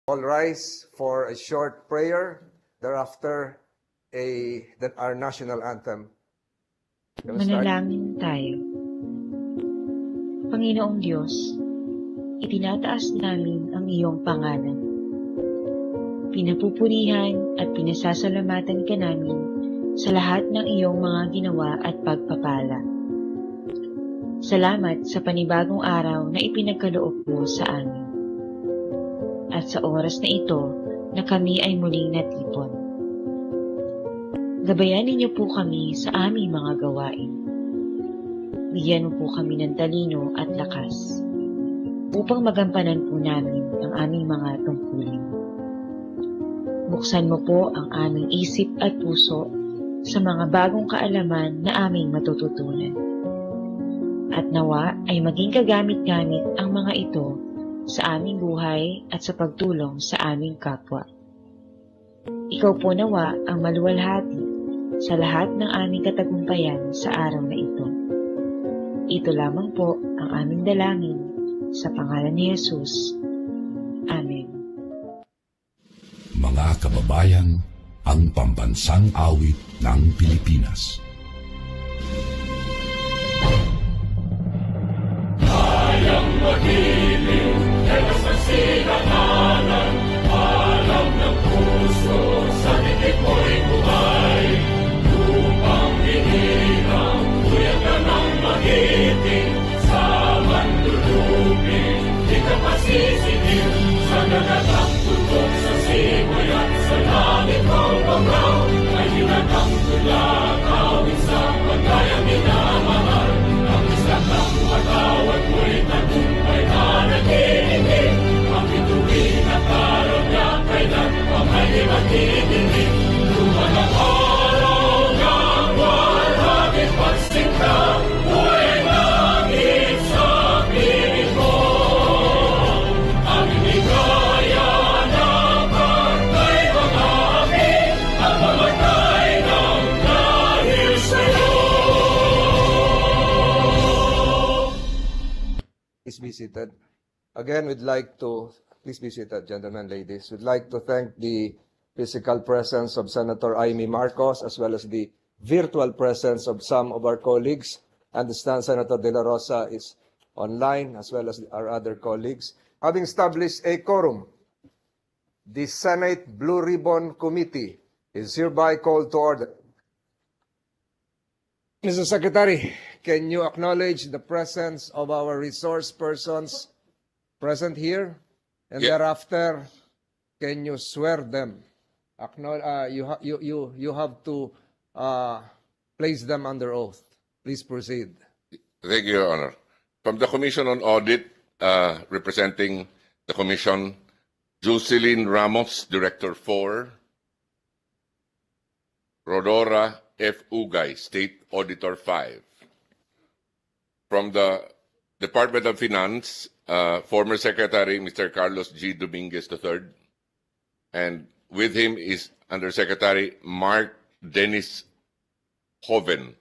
All rise for a short prayer, thereafter our national anthem. Manalangin tayo. Panginoong Diyos, itinataas namin ang iyong pangalan. Pinapupurihan at pinasasalamatan ka namin sa lahat ng iyong mga ginawa at pagpapala. Salamat sa panibagong araw na ipinagkaloob mo sa amin. At sa oras na ito na kami ay muling natipon. Gabayan ninyo po kami sa aming mga gawain. Bigyan mo po kami ng talino at lakas upang magampanan po namin ang aming mga tungkulin. Buksan mo po ang aming isip at puso sa mga bagong kaalaman na aming matututunan. At nawa ay maging kagamit-gamit ang mga ito sa aming buhay at sa pagtulong sa aming kapwa. Ikaw po nawa ang maluwalhati sa lahat ng aming katagumpayan sa araw na ito. Ito lamang po ang aming dalangin sa pangalan ni Jesus. Amen. Mga kababayan, ang pambansang awit ng Pilipinas. Kayang magiliw, elas ng sinanganan, alam ng puso, sa titik mo'y buhay. Lupang hinirang, tuyag ka ng magiting, sa manlulupin, di ka pasisitil, sa nagatang tutok sa simoy at sa langit ng bangaw, ay hinatang tulak, awit sa pagkayang minamahal, ang isang ng patawad mo'y tagumpay na nag-iingin, ang bituin at araw niya kailan pa may di magtitingin. Lumang ang araw ng walhagin pagsinta, buhay langit sa piling mo. Ang inigaya na pagkay mga amin, at mamatay ng dahil sa'yo. Please be seated. Again, please be seated, gentlemen, ladies. We'd like to thank the physical presence of Senator Amy Marcos, as well as the virtual presence of some of our colleagues. I understand Senator De La Rosa is online, as well as our other colleagues. Having established a quorum, the Senate Blue Ribbon Committee is hereby called to order. Mr. Secretary, can you acknowledge the presence of our resource persons present here? And thereafter, can you swear them? You have to place them under oath. Please proceed. Thank you, Your Honor. From the Commission on Audit, representing the Commission, Jocelyn Ramos, Director 4, Rodora F. Ugay, State Auditor 5. From the Department of Finance, former Secretary Mr. Carlos G. Dominguez III, and with him is Undersecretary Mark Dennis Hoven,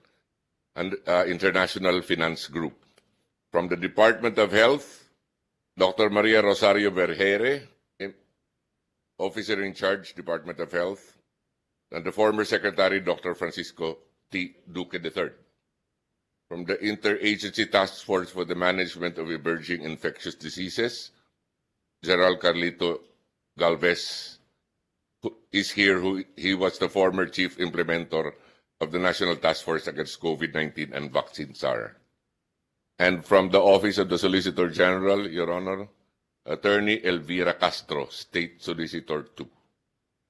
and International Finance Group. From the Department of Health, Dr. Maria Rosario Vergere, Officer in Charge, Department of Health, and the former Secretary, Dr. Francisco T. Duque III. From the Interagency Task Force for the Management of Emerging Infectious Diseases, General Carlito Galvez is here. He was the former Chief Implementer of the National Task Force Against COVID-19 and Vaccine SAR. And from the Office of the Solicitor General, Your Honor, Attorney Elvira Castro, State Solicitor 2.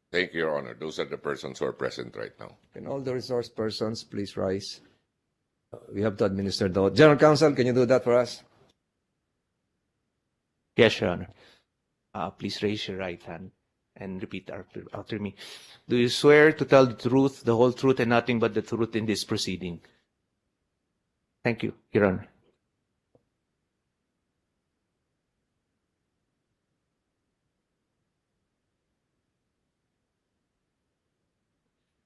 Thank you, Your Honor. Those are the persons who are present right now. Can all the resource persons please rise? We have to administer the oath. General Counsel, can you do that for us? Yes, Your Honor. Please raise your right hand and repeat after me. Do you swear to tell the truth, the whole truth, and nothing but the truth in this proceeding? Thank you, Your Honor.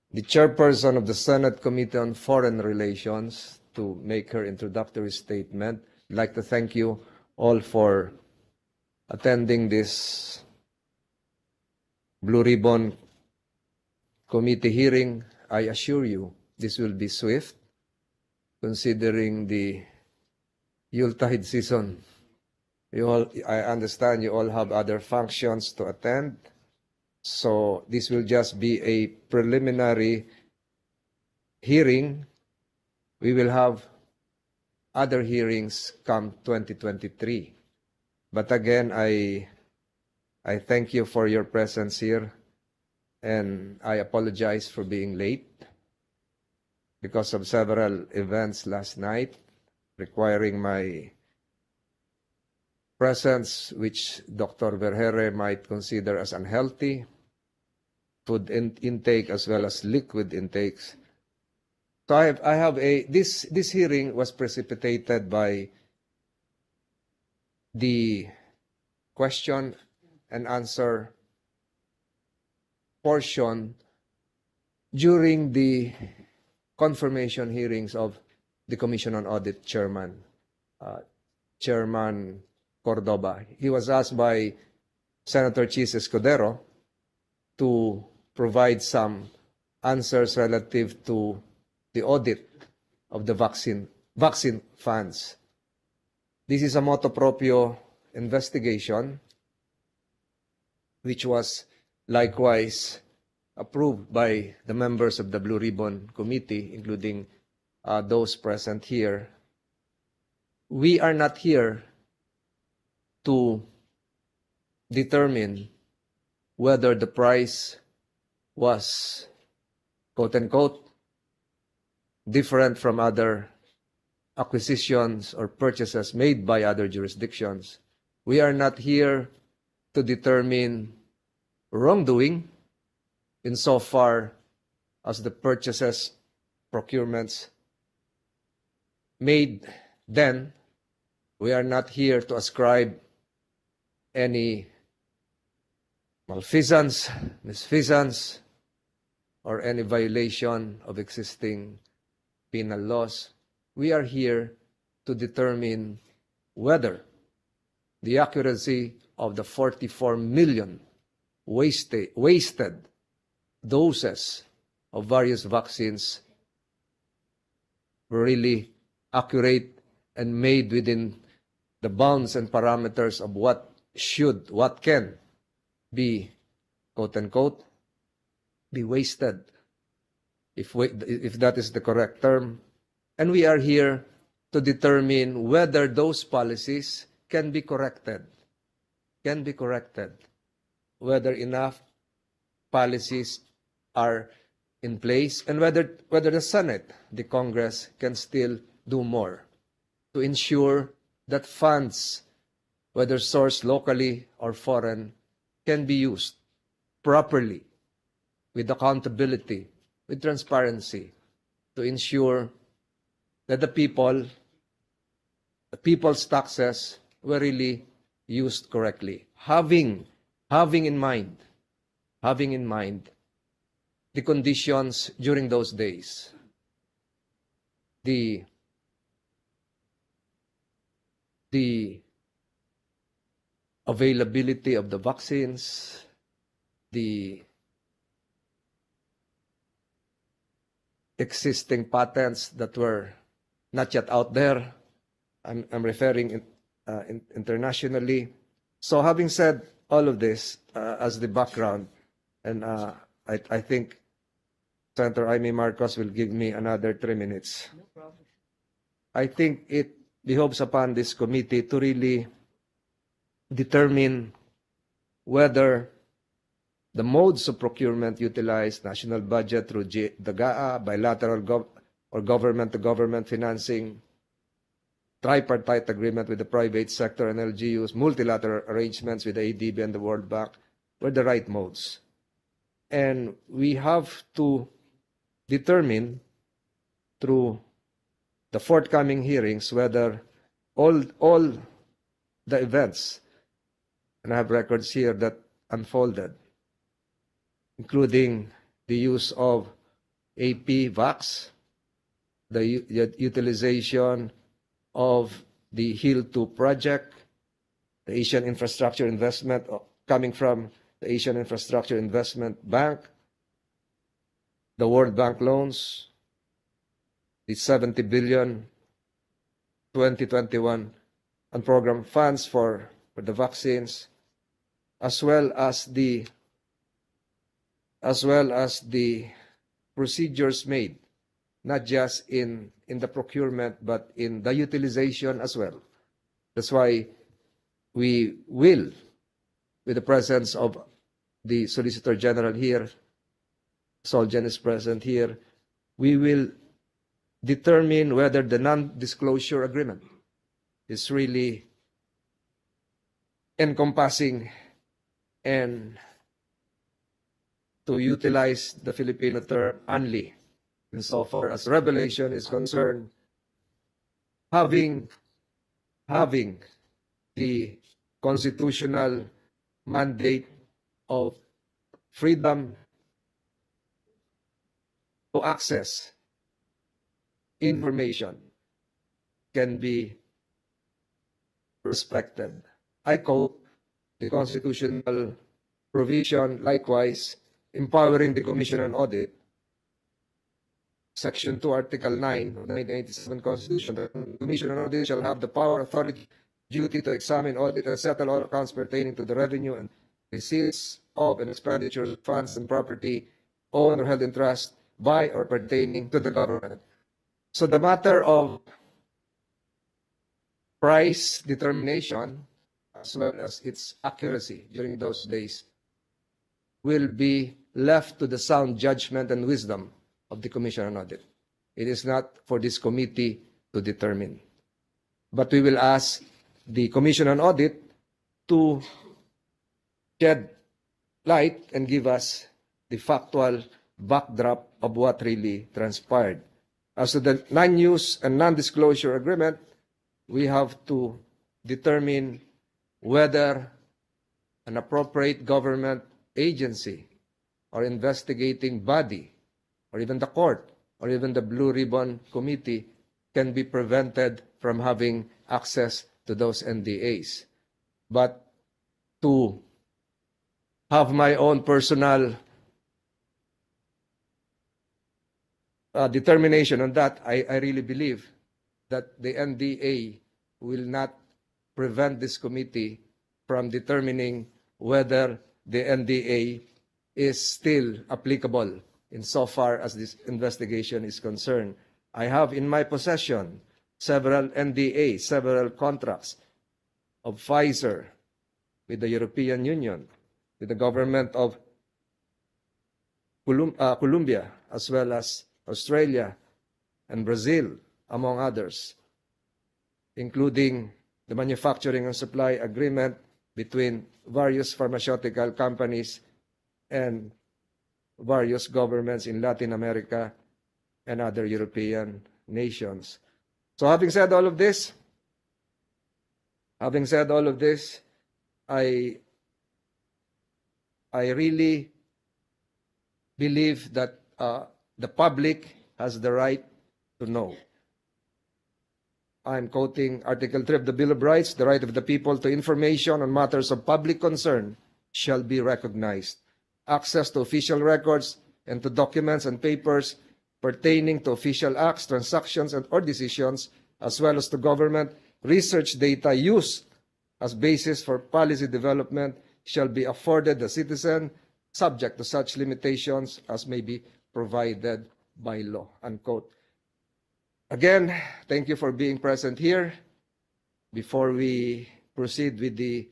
The chairperson of the Senate Committee on Foreign Relations to make her introductory statement. I'd like to thank you all for attending this Blue Ribbon Committee hearing, I assure you this will be swift, considering the Yuletide season. I understand you all have other functions to attend, so this will just be a preliminary hearing. We will have other hearings come 2023. But again, I thank you for your presence here, and I apologize for being late because of several events last night requiring my presence, which Dr. Vergere might consider as unhealthy, food intake as well as liquid intakes. So I have this hearing was precipitated by the question and answer portion during the confirmation hearings of the Commission on Audit Chairman, Chairman Cordoba. He was asked by Senator Chis Escudero to provide some answers relative to the audit of the vaccine funds. This is a motu proprio investigation, which was likewise approved by the members of the Blue Ribbon Committee, including those present here. We are not here to determine whether the price was, quote unquote, different from other acquisitions or purchases made by other jurisdictions. We are not here to determine wrongdoing insofar as the purchases, procurements made then. We are not here to ascribe any malfeasance, misfeasance, or any violation of existing penal laws. We are here to determine whether the accuracy of the 44 million wasted doses of various vaccines were really accurate and made within the bounds and parameters of what can be, quote unquote, be wasted, if that is the correct term. And we are here to determine whether those policies can be corrected, whether enough policies are in place, and whether the Senate, the Congress, can still do more to ensure that funds, whether sourced locally or foreign, can be used properly, with accountability, with transparency, to ensure that the people's taxes were really used correctly, having in mind the conditions during those days, the availability of the vaccines, the existing patents that were not yet out there. I'm referring internationally. So having said all of this as the background, and I think Senator Amy Marcos will give me another 3 minutes. No problem. I think it behoves upon this committee to really determine whether the modes of procurement utilized, national budget through the GAA, bilateral or government-to-government financing, tripartite agreement with the private sector and LGUs, multilateral arrangements with the ADB and the World Bank, were the right modes. And we have to determine through the forthcoming hearings whether all the events, and I have records here that unfolded, including the use of AP VAX, the utilization of the HIL 2 project, the Asian infrastructure investment coming from the Asian Infrastructure Investment Bank, the World Bank loans, the 70 billion 2021 and program funds for the vaccines, as well as the procedures made, not just in the procurement, but in the utilization as well. That's why we will, with the presence of the Solicitor General here, Solgen is present here, we will determine whether the non-disclosure agreement is really encompassing and, to utilize the Filipino term, only insofar as revelation is concerned, having the constitutional mandate of freedom to access information can be respected. I quote the constitutional provision, likewise, empowering the Commission on Audit, Section 2, Article 9 of the 1987 Constitution. The Commission on Audit shall have the power, authority, duty to examine, audit, and settle all accounts pertaining to the revenue and receipts of and expenditures of funds and property owned or held in trust by or pertaining to the government. So the matter of price determination, as well as its accuracy during those days, will be left to the sound judgment and wisdom of the Commission on Audit. It is not for this committee to determine. But we will ask the Commission on Audit to shed light and give us the factual backdrop of what really transpired. As to the non-use and non-disclosure agreement, we have to determine whether an appropriate government agency or investigating body or even the court or even the Blue Ribbon Committee can be prevented from having access to those NDAs. But to have my own personal determination on that, I really believe that the NDA will not prevent this committee from determining whether the NDA is still applicable insofar as this investigation is concerned. I have in my possession several NDAs, several contracts of Pfizer with the European Union, with the government of Colombia, as well as Australia and Brazil, among others, including the manufacturing and supply agreement between various pharmaceutical companies and various governments in Latin America and other European nations. So having said all of this, I really believe that the public has the right to know. I'm quoting Article 3 of the Bill of Rights: the right of the people to information on matters of public concern shall be recognized. Access to official records and to documents and papers pertaining to official acts, transactions, or decisions, as well as to government research data used as basis for policy development, shall be afforded the citizen, subject to such limitations as may be provided by law. Unquote. Again, thank you for being present here. Before we proceed with the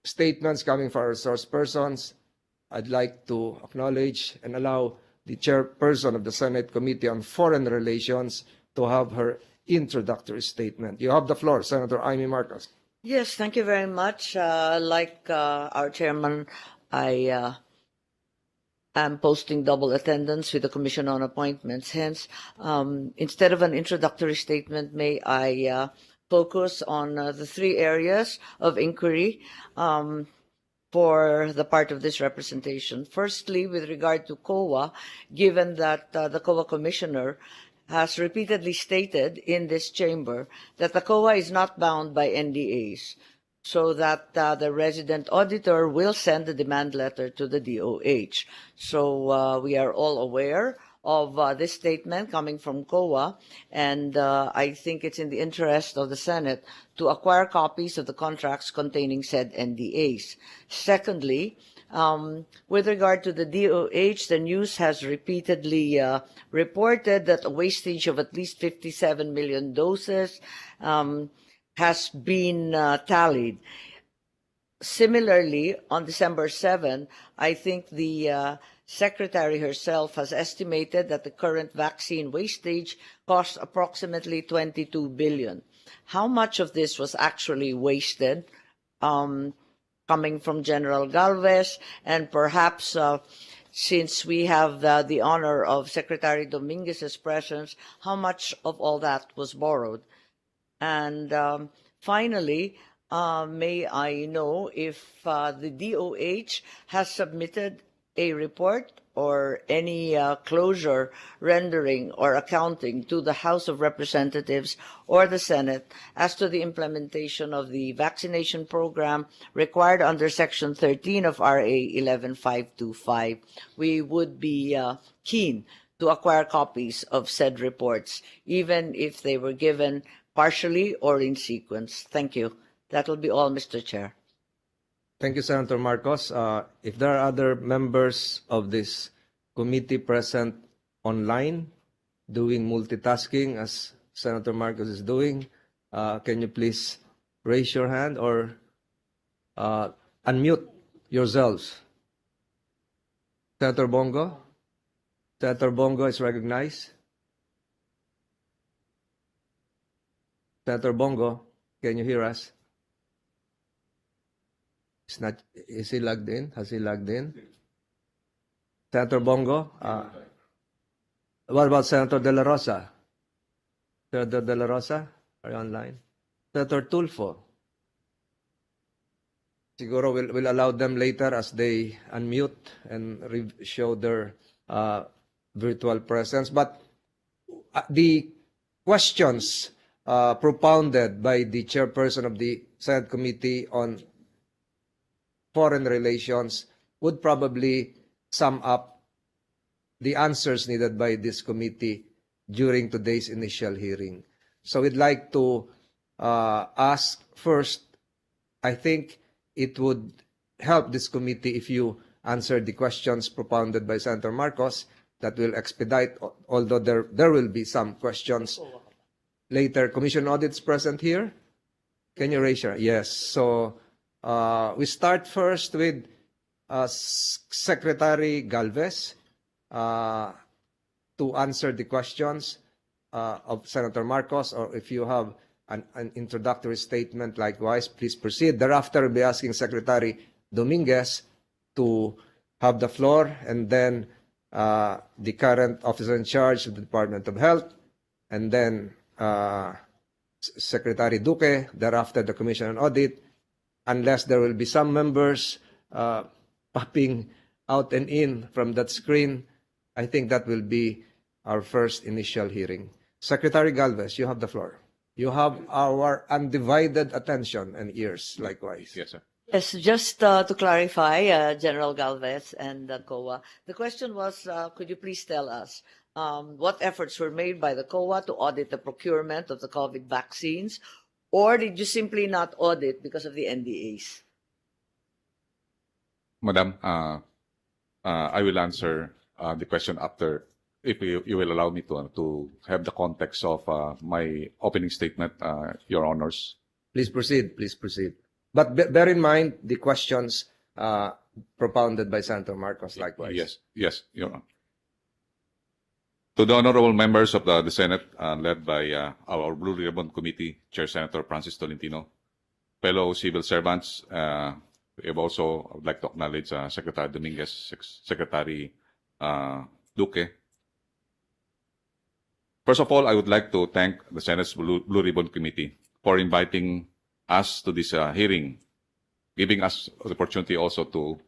statements coming from our source persons, I'd like to acknowledge and allow the chairperson of the Senate Committee on Foreign Relations to have her introductory statement. You have the floor, Senator Amy Marcos. Yes, thank you very much. Like our chairman, I am posting double attendance with the Commission on Appointments. Hence, instead of an introductory statement, may I focus on the three areas of inquiry for the part of this representation. Firstly, with regard to COA, given that the COA Commissioner has repeatedly stated in this chamber that the COA is not bound by NDAs. so that the resident auditor will send the demand letter to the DOH. So we are all aware of this statement coming from COA, and I think it's in the interest of the Senate to acquire copies of the contracts containing said NDAs. Secondly, with regard to the DOH, the news has repeatedly reported that a wastage of at least 57 million doses has been tallied. Similarly, on December 7, I think the Secretary herself has estimated that the current vaccine wastage costs approximately 22 billion. How much of this was actually wasted, coming from General Galvez, and perhaps since we have the honor of Secretary Dominguez's presence, how much of all that was borrowed? And finally, may I know if the DOH has submitted a report or any closure rendering or accounting to the House of Representatives or the Senate as to the implementation of the vaccination program required under Section 13 of RA 11525. We would be keen to acquire copies of said reports, even if they were given partially or in sequence. Thank you. That will be all, Mr. Chair. Thank you, Senator Marcos. If there are other members of this committee present online doing multitasking as Senator Marcos is doing, can you please raise your hand or unmute yourselves? Senator Bongo? Senator Bongo is recognized. Senator Bongo, can you hear us? Is he logged in? Has he logged in? Senator Bongo? What about Senator De La Rosa? Senator De La Rosa, are you online? Senator Tulfo? Siguro we'll allow them later as they unmute and show their virtual presence. But the questions propounded by the chairperson of the Senate Committee on Foreign Relations would probably sum up the answers needed by this committee during today's initial hearing. So we'd like to ask first, I think it would help this committee if you answer the questions propounded by Senator Marcos. That will expedite, although there will be some questions later. Commission audits present here? Can you raise your? Yes. So we start first with Secretary Galvez to answer the questions of Senator Marcos, or if you have an introductory statement likewise, please proceed. Thereafter, we'll be asking Secretary Dominguez to have the floor, and then the current officer in charge of the Department of Health, and then Secretary Duque, thereafter the Commission on Audit, unless there will be some members popping out and in from that screen. I think that will be our first initial hearing. Secretary Galvez, you have the floor. You have our undivided attention and ears, likewise. Yes, sir. Yes, just to clarify, General Galvez and COA, the question was, could you please tell us what efforts were made by the COA to audit the procurement of the COVID vaccines, or did you simply not audit because of the NDAs? Madam, I will answer the question after, if you will allow me to have the context of my opening statement, Your Honors. Please proceed, please proceed. But bear in mind the questions propounded by Senator Marcos, likewise. Yes, Your Honor. To the honorable members of the Senate, led by our Blue Ribbon Committee, Chair Senator Francis Tolentino, fellow civil servants, we have also, I would like to acknowledge Secretary Dominguez, Secretary Duque. First of all, I would like to thank the Senate's Blue Ribbon Committee for inviting us to this hearing, giving us the opportunity also to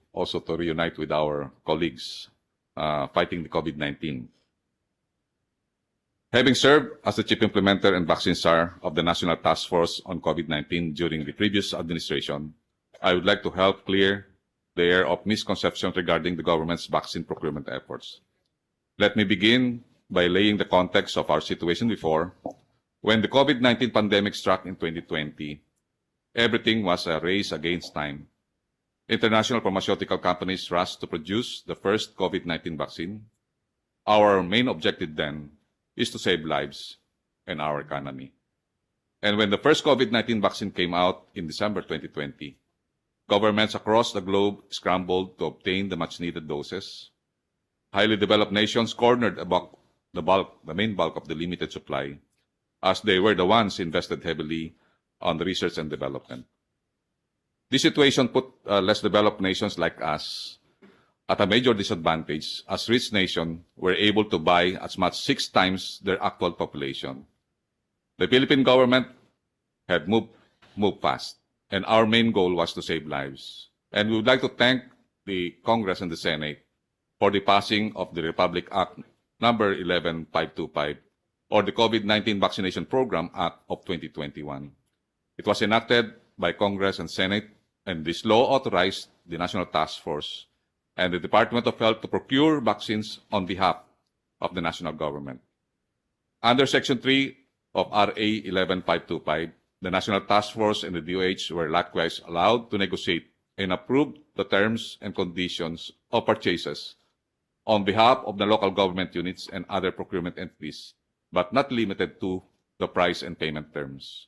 reunite with our colleagues fighting the COVID-19. Having served as the chief implementer and vaccine czar of the National Task Force on COVID-19 during the previous administration, I would like to help clear the air of misconceptions regarding the government's vaccine procurement efforts. Let me begin by laying the context of our situation before. When the COVID-19 pandemic struck in 2020, everything was a race against time. International pharmaceutical companies rushed to produce the first COVID-19 vaccine. Our main objective then is to save lives and our economy. And when the first COVID-19 vaccine came out in December 2020, governments across the globe scrambled to obtain the much-needed doses. Highly developed nations cornered the main bulk of the limited supply, as they were the ones invested heavily on the research and development. This situation put less developed nations like us at a major disadvantage, as rich nations were able to buy as much 6 times their actual population. The Philippine government had moved fast, and our main goal was to save lives. And we would like to thank the Congress and the Senate for the passing of the Republic Act number 11525, or the COVID-19 Vaccination Program Act of 2021. It was enacted by Congress and Senate, and this law authorized the National Task Force and the Department of Health to procure vaccines on behalf of the national government. Under Section 3 of RA 11525, the National Task Force and the DOH were likewise allowed to negotiate and approve the terms and conditions of purchases on behalf of the local government units and other procurement entities, but not limited to the price and payment terms.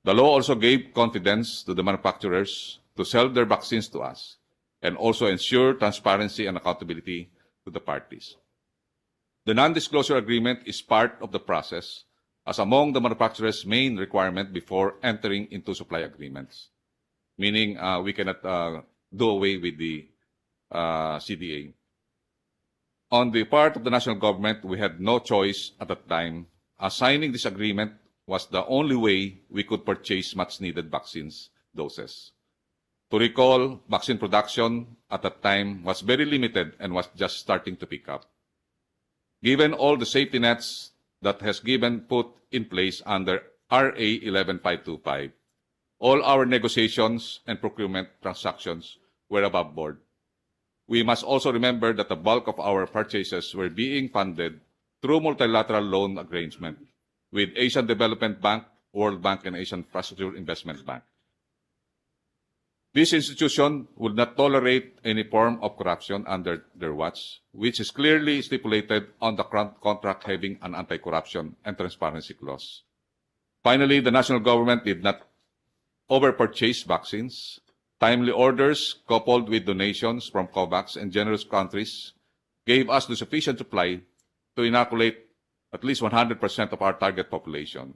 The law also gave confidence to the manufacturers to sell their vaccines to us, and also ensure transparency and accountability to the parties. The non-disclosure agreement is part of the process, as among the manufacturer's main requirement before entering into supply agreements, meaning we cannot do away with the CDA. On the part of the national government, we had no choice at that time, as signing this agreement was the only way we could purchase much-needed vaccines doses. To recall, vaccine production at that time was very limited and was just starting to pick up. Given all the safety nets that has been put in place under RA 11525, all our negotiations and procurement transactions were above board. We must also remember that the bulk of our purchases were being funded through multilateral loan arrangement with Asian Development Bank, World Bank, and Asian Infrastructure Investment Bank. This institution would not tolerate any form of corruption under their watch, which is clearly stipulated on the contract having an anti-corruption and transparency clause. Finally, the national government did not overpurchase vaccines. Timely orders, coupled with donations from COVAX and generous countries, gave us the sufficient supply to inoculate at least 100% of our target population.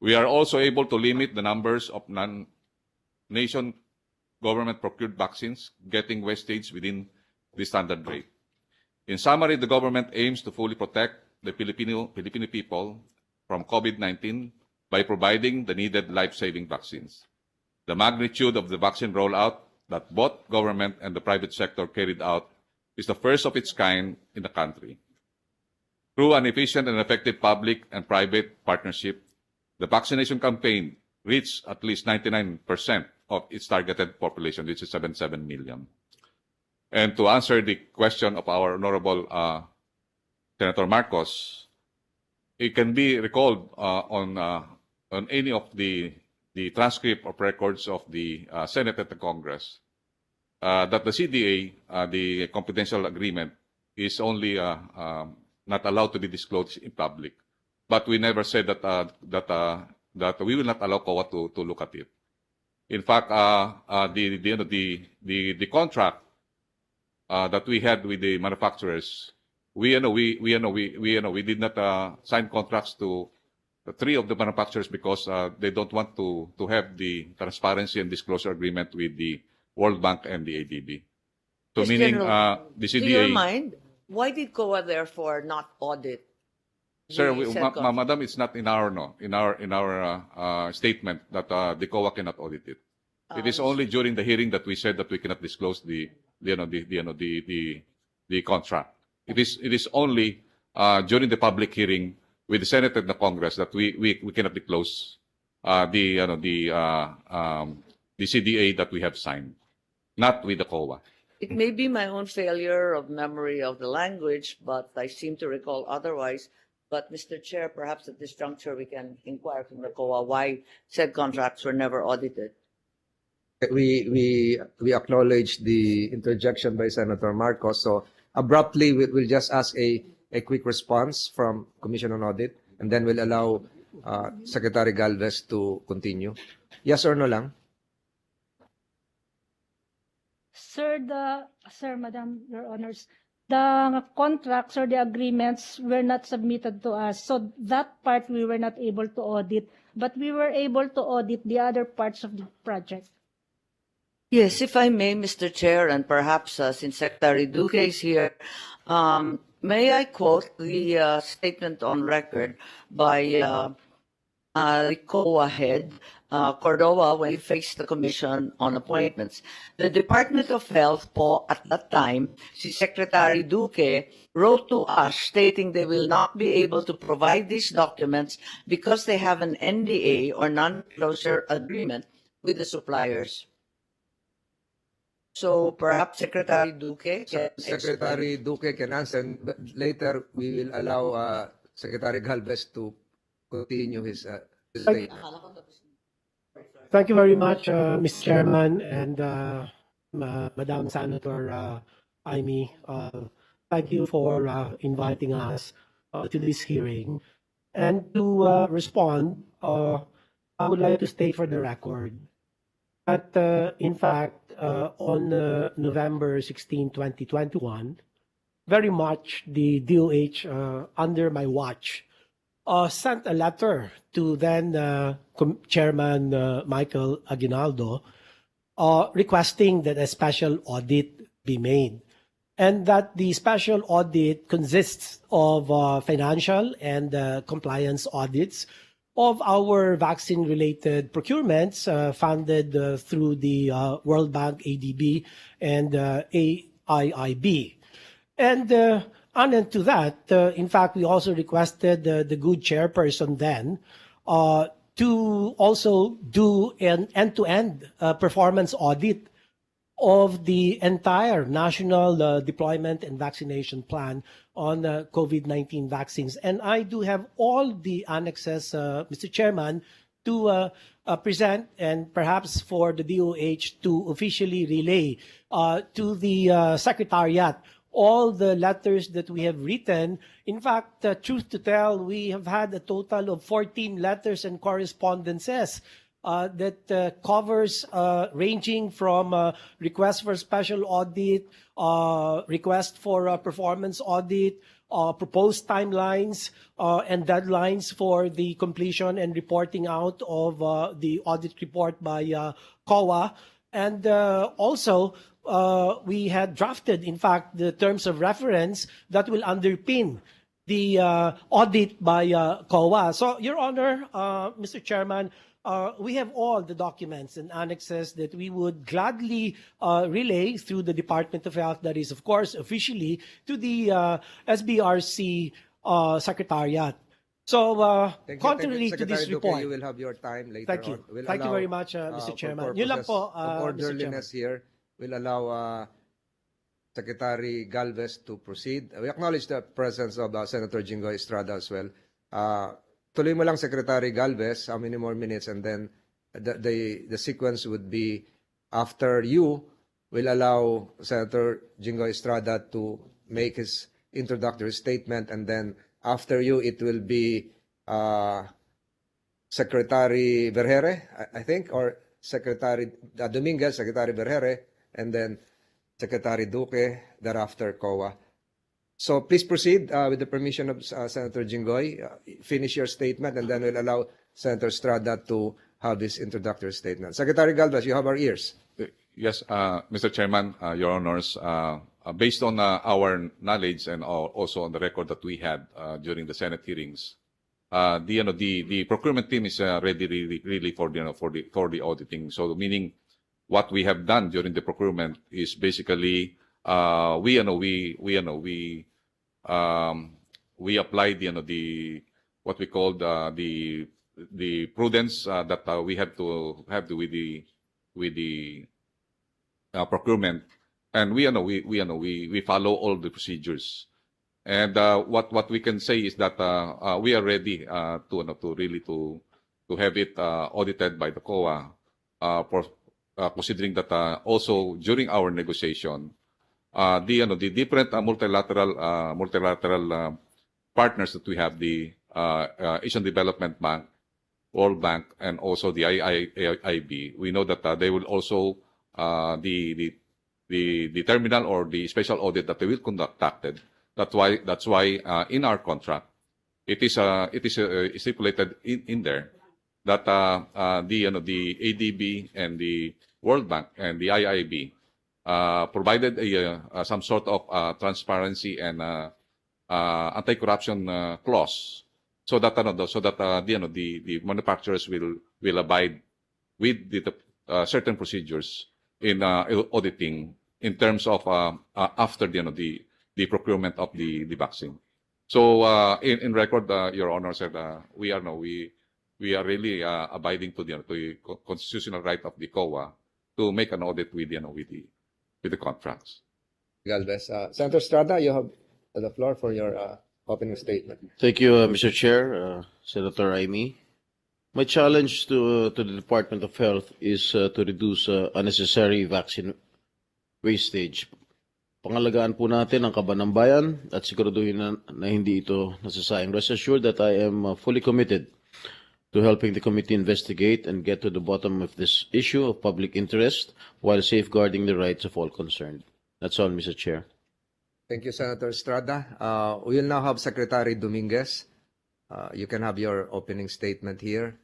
We are also able to limit the numbers of non-nation government-procured vaccines getting wastage within the standard rate. In summary, the government aims to fully protect the Filipino people from COVID-19 by providing the needed life-saving vaccines. The magnitude of the vaccine rollout that both government and the private sector carried out is the first of its kind in the country. Through an efficient and effective public and private partnership, the vaccination campaign reached at least 99% of its targeted population, which is 77 million. And to answer the question of our Honorable Senator Marcos, it can be recalled on any of the transcript of records of the Senate and the Congress that the CDA, the confidential agreement, is only not allowed to be disclosed in public. But we never said that we will not allow COA to look at it. In fact, the contract that we had with the manufacturers, we did not sign contracts to the 3 of the manufacturers because they don't want to have the transparency and disclosure agreement with the World Bank and the ADB. So Yes, meaning General, the to CDA. your mind, why did COA therefore not audit? Sir, the said contract? Madam, it's not in our statement that the COA cannot audit it. It is only during the hearing that we said that we cannot disclose the contract. It is only during the public hearing with the Senate and the Congress that we cannot disclose the CDA that we have signed, not with the COA. It may be my own failure of memory of the language, but I seem to recall otherwise. But Mr. Chair, perhaps at this juncture, we can inquire from the COA why said contracts were never audited. We acknowledge the interjection by Senator Marcos. So abruptly, we'll just ask a quick response from Commission on Audit, and then we'll allow Secretary Galvez to continue. Yes or no lang? Sir, Madam, Your Honors, the contracts or the agreements were not submitted to us. So that part we were not able to audit, but we were able to audit the other parts of the project. Yes, if I may, Mr. Chair, and perhaps since Secretary Duque is here, may I quote the statement on record by the COA head, Cordova, when he faced the Commission on Appointments. The Department of Health po at that time, si Secretary Duque, wrote to us stating they will not be able to provide these documents because they have an NDA or non-disclosure agreement with the suppliers. So perhaps Secretary Duque can Secretary Duque can answer, but later we will allow Secretary Galvez to continue his statement. Thank you very much, Mr. Chairman and Madam Senator Amy. Thank you for inviting us to this hearing. And to respond, I would like to state for the record that, in fact, on November 16, 2021, very much the DOH, under my watch, sent a letter to then Chairman Michael Aguinaldo requesting that a special audit be made, and that the special audit consists of financial and compliance audits of our vaccine-related procurements funded through the World Bank, ADB, and AIIB. And unknown to that, in fact, we also requested the good chairperson then to also do an end-to-end performance audit of the entire national deployment and vaccination plan on COVID-19 vaccines. And I do have all the annexes, Mr. Chairman, to present, and perhaps for the DOH to officially relay to the Secretariat all the letters that we have written. In fact, truth to tell, we have had a total of 14 letters and correspondences that covers ranging from request for special audit, request for performance audit, proposed timelines and deadlines for the completion and reporting out of the audit report by COA. And also, we had drafted, in fact, the terms of reference that will underpin the audit by COA. So, Your Honor, Mr. Chairman, we have all the documents and annexes that we would gladly relay through the Department of Health, that is, of course, officially to the SBRC Secretariat. So, contrary to this report, you will have your time later. Thank you. We'll Thank you allow, very much, Mr. Chairman. Yun lang purposes po, of Mr. orderliness here, we'll allow Secretary Galvez to proceed. We acknowledge the presence of Senator Jingoy Estrada as well. Tuloy mo lang, Secretary Galvez, how many more minutes, and then the sequence would be after you, we'll allow Senator Jingoy Estrada to make his introductory statement, and then after you, it will be Secretary Vergere, I think, or Secretary Dominguez, Secretary Vergere, and then Secretary Duque, thereafter COA. So please proceed with the permission of Senator Jingoy. Finish your statement, and then we'll allow Senator Estrada to have his introductory statement. Secretary Galvez, you have our ears. Yes, Mr. Chairman, Your Honors, based on our knowledge and also on the record that we had during the Senate hearings, the procurement team is ready really for the auditing. So meaning what we have done during the procurement is basically we applied what we call the prudence that we have to have with the procurement, and we follow all the procedures. And what we can say is that we are ready to really to have it audited by the COA, considering that also during our negotiation, the different multilateral partners that we have, the Asian Development Bank, World Bank, and also the IIB, we know that they will also the terminal or the special audit that they will conducted. That's why in our contract it is stipulated in there that the ADB and the World Bank and the IIB provided some sort of transparency and anti-corruption clause, so that the manufacturers will abide with the certain procedures in auditing in terms of after the procurement of the vaccine. So in record, Your Honor said we are really abiding to the constitutional right of the COA to make an audit with the contracts. Galvez. Senator Estrada, you have the floor for your opening statement. Thank you, Mr. Chair, Senator Amy. My challenge to the Department of Health is to reduce unnecessary vaccine wastage. Pangalagaan po natin ang kaban ng bayan at siguraduhin na hindi ito nasasayang. Rest assured that I am fully committed to helping the committee investigate and get to the bottom of this issue of public interest while safeguarding the rights of all concerned. That's all, Mr. Chair. Thank you, Senator Estrada. We will now have Secretary Dominguez. You can have your opening statement here.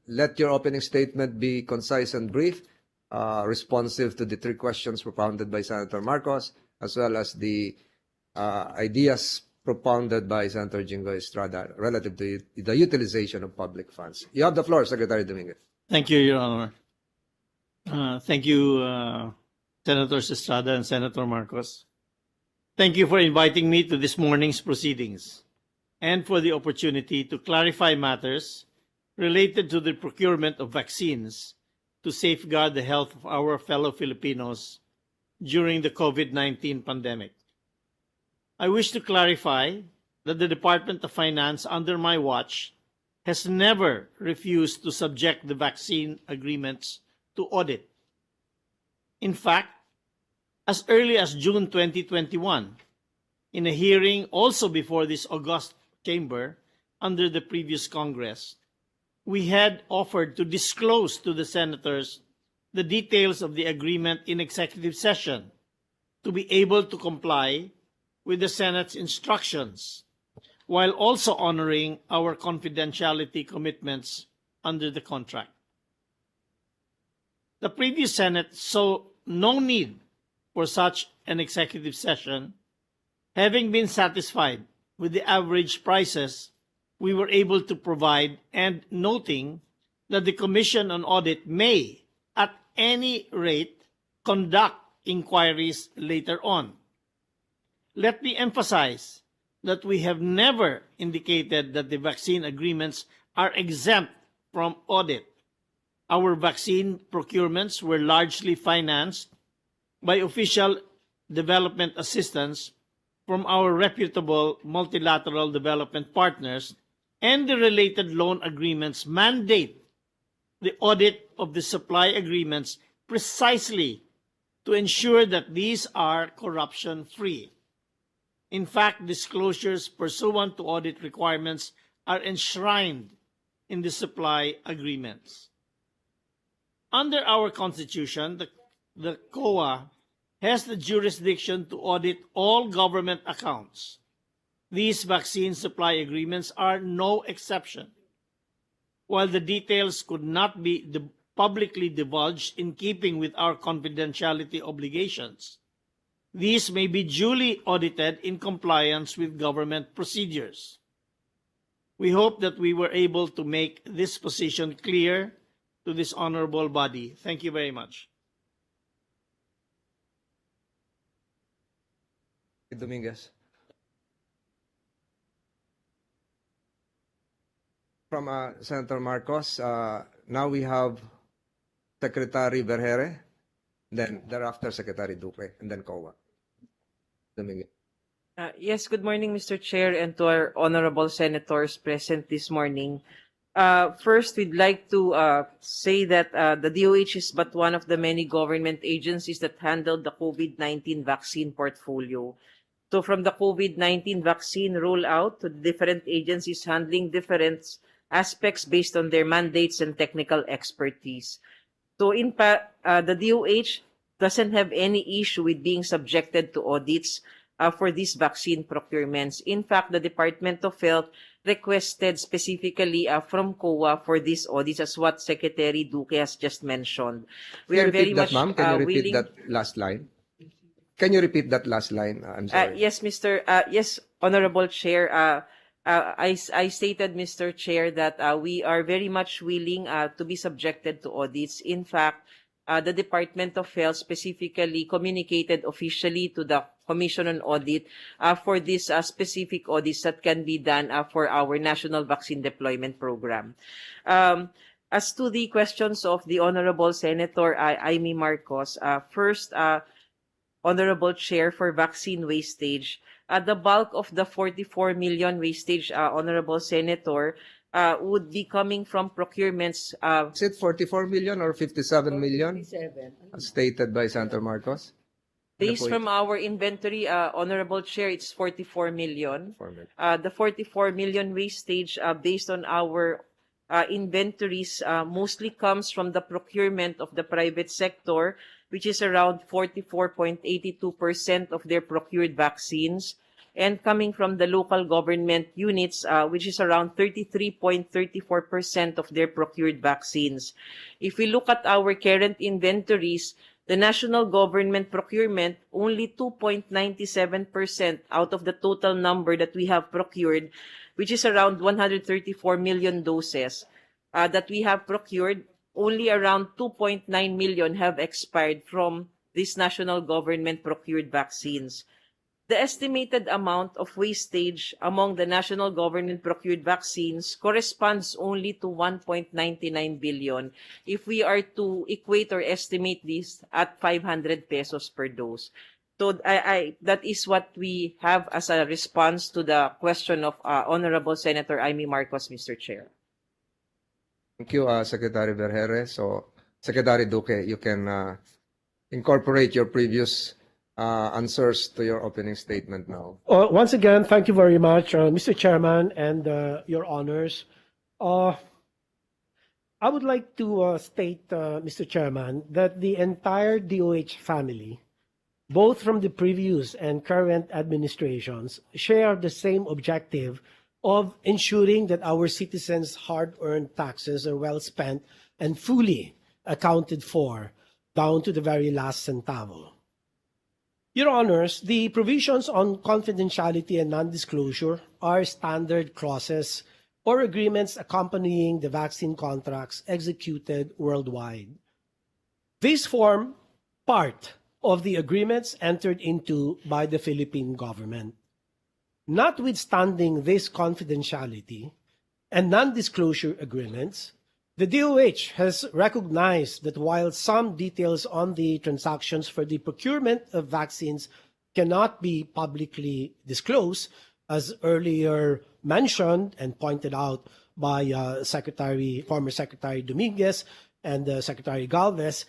Let your opening statement be concise and brief, responsive to the three questions propounded by Senator Marcos, as well as the ideas propounded by Senator Jingo Estrada relative to the utilization of public funds. You have the floor, Secretary Dominguez. Thank you, Your Honor. Thank you, Senators Estrada and Senator Marcos. Thank you for inviting me to this morning's proceedings and for the opportunity to clarify matters related to the procurement of vaccines to safeguard the health of our fellow Filipinos during the COVID-19 pandemic. I wish to clarify that the Department of Finance under my watch has never refused to subject the vaccine agreements to audit. In fact, as early as June 2021, in a hearing also before this august chamber under the previous Congress, we had offered to disclose to the senators the details of the agreement in executive session to be able to comply with the Senate's instructions, while also honoring our confidentiality commitments under the contract. The previous Senate saw no need for such an executive session, having been satisfied with the average prices we were able to provide and noting that the Commission on Audit may, at any rate, conduct inquiries later on. Let me emphasize that we have never indicated that the vaccine agreements are exempt from audit. Our vaccine procurements were largely financed by official development assistance from our reputable multilateral development partners, and the related loan agreements mandate the audit of the supply agreements precisely to ensure that these are corruption-free. In fact, disclosures pursuant to audit requirements are enshrined in the supply agreements. Under our Constitution, the COA has the jurisdiction to audit all government accounts. These vaccine supply agreements are no exception. While the details could not be publicly divulged in keeping with our confidentiality obligations, these may be duly audited in compliance with government procedures. We hope that we were able to make this position clear to this honorable body. Thank you very much. Dominguez. from Senator Marcos. Now we have Secretary Vergere, then thereafter Secretary Duque, and then COA. Dominguez. Yes, good morning, Mr. Chair, and to our honorable senators present this morning. First, we'd like to say that the DOH is but one of the many government agencies that handled the COVID-19 vaccine portfolio. So from the COVID-19 vaccine rollout to the different agencies handling different aspects based on their mandates and technical expertise. So in fact, the DOH doesn't have any issue with being subjected to audits for these vaccine procurements. In fact, the Department of Health requested specifically from COA for these audits, as what Secretary Duque has just mentioned. We are very much ma'am? Can you repeat willing. that last line? Can you repeat that last line? I'm sorry. Yes, yes, Honorable Chair. I stated, Mr. Chair, that we are very much willing to be subjected to audits. In fact, the Department of Health specifically communicated officially to the Commission on Audit for these specific audits that can be done for our National Vaccine Deployment Program. As to the questions of the Honorable Senator Amy Marcos, first, Honorable Chair, for vaccine wastage, the bulk of the 44 million wastage, Honorable Senator, would be coming from procurements. Is it 44 million or 57 million? 57. As stated by Senator Marcos? Based from our inventory, Honorable Chair, it's 44 million. The 44 million wastage, based on our inventories, mostly comes from the procurement of the private sector, which is around 44.82% of their procured vaccines, and coming from the local government units, which is around 33.34% of their procured vaccines. If we look at our current inventories, the national government procurement, only 2.97% out of the total number that we have procured, which is around 134 million doses that we have procured, only around 2.9 million have expired from these national government procured vaccines. The estimated amount of wastage among the national government procured vaccines corresponds only to 1.99 billion if we are to equate or estimate this at 500 pesos per dose. So that is what we have as a response to the question of Honorable Senator Amy Marcos, Mr. Chair. Thank you, Secretary Vergere. So, Secretary Duque, you can incorporate your previous answers to your opening statement now. Once again, thank you very much, Mr. Chairman and your honors. I would like to state, Mr. Chairman, that the entire DOH family, both from the previous and current administrations, share the same objective of ensuring that our citizens' hard-earned taxes are well spent and fully accounted for, down to the very last centavo. Your honors, the provisions on confidentiality and non-disclosure are standard clauses or agreements accompanying the vaccine contracts executed worldwide. These form part of the agreements entered into by the Philippine government. Notwithstanding this confidentiality and non-disclosure agreements, the DOH has recognized that while some details on the transactions for the procurement of vaccines cannot be publicly disclosed, as earlier mentioned and pointed out by former Secretary Dominguez and Secretary Galvez,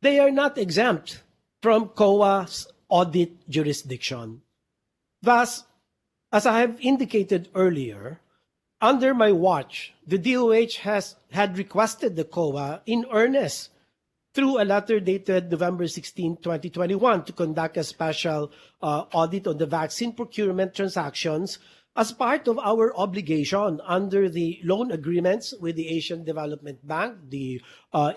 they are not exempt from COA's audit jurisdiction. Thus, as I have indicated earlier, under my watch, the DOH had requested the COA in earnest through a letter dated November 16, 2021 to conduct a special audit on the vaccine procurement transactions as part of our obligation under the loan agreements with the Asian Development Bank, the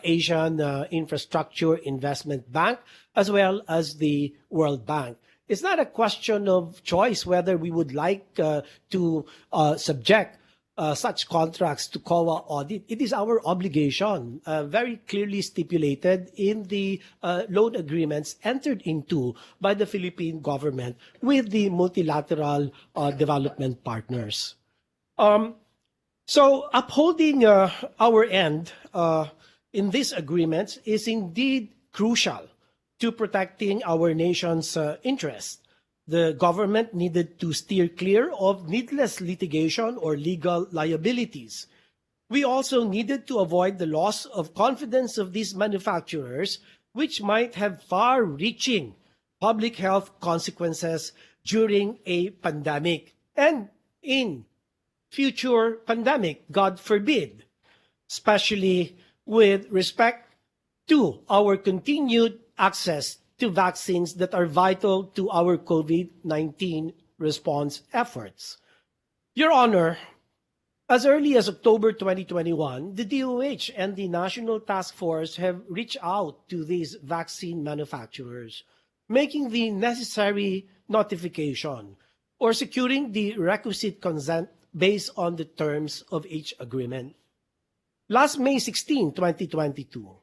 Asian Infrastructure Investment Bank, as well as the World Bank. It's not a question of choice whether we would like to subject such contracts to COA audit. It is our obligation, very clearly stipulated in the loan agreements entered into by the Philippine government with the multilateral development partners. So upholding our end in these agreements is indeed crucial to protecting our nation's interests. The government needed to steer clear of needless litigation or legal liabilities. We also needed to avoid the loss of confidence of these manufacturers, which might have far-reaching public health consequences during a pandemic and in future pandemic, God forbid, especially with respect to our continued access to vaccines that are vital to our COVID-19 response efforts. Your Honor, as early as October 2021, the DOH and the National Task Force have reached out to these vaccine manufacturers, making the necessary notification or securing the requisite consent based on the terms of each agreement. Last May 16, 2022,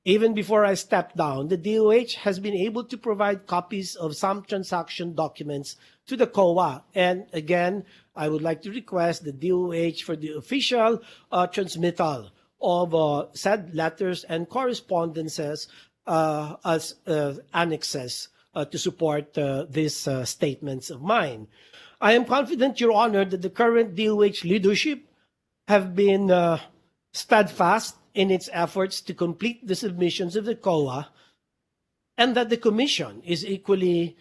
even before I stepped down, the DOH has been able to provide copies of some transaction documents to the COA. And again, I would like to request the DOH for the official transmittal of said letters and correspondences as annexes to support these statements of mine. I am confident, Your Honor, that the current DOH leadership have been steadfast in its efforts to complete the submissions of the COA, and that the Commission is equally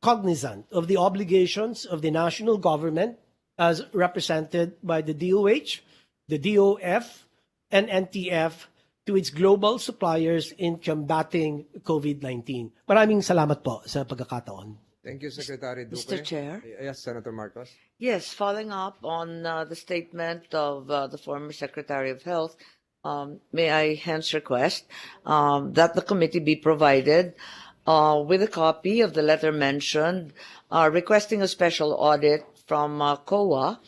cognizant of the obligations of the national government as represented by the DOH, the DOF, and NTF to its global suppliers in combating COVID-19. Maraming salamat po sa pagkakataon. Thank you, Secretary Duque. Mr. Chair? Yes, Senator Marcos. Yes, following up on the statement of the former Secretary of Health, may I hence request that the committee be provided with a copy of the letter mentioned requesting a special audit from COA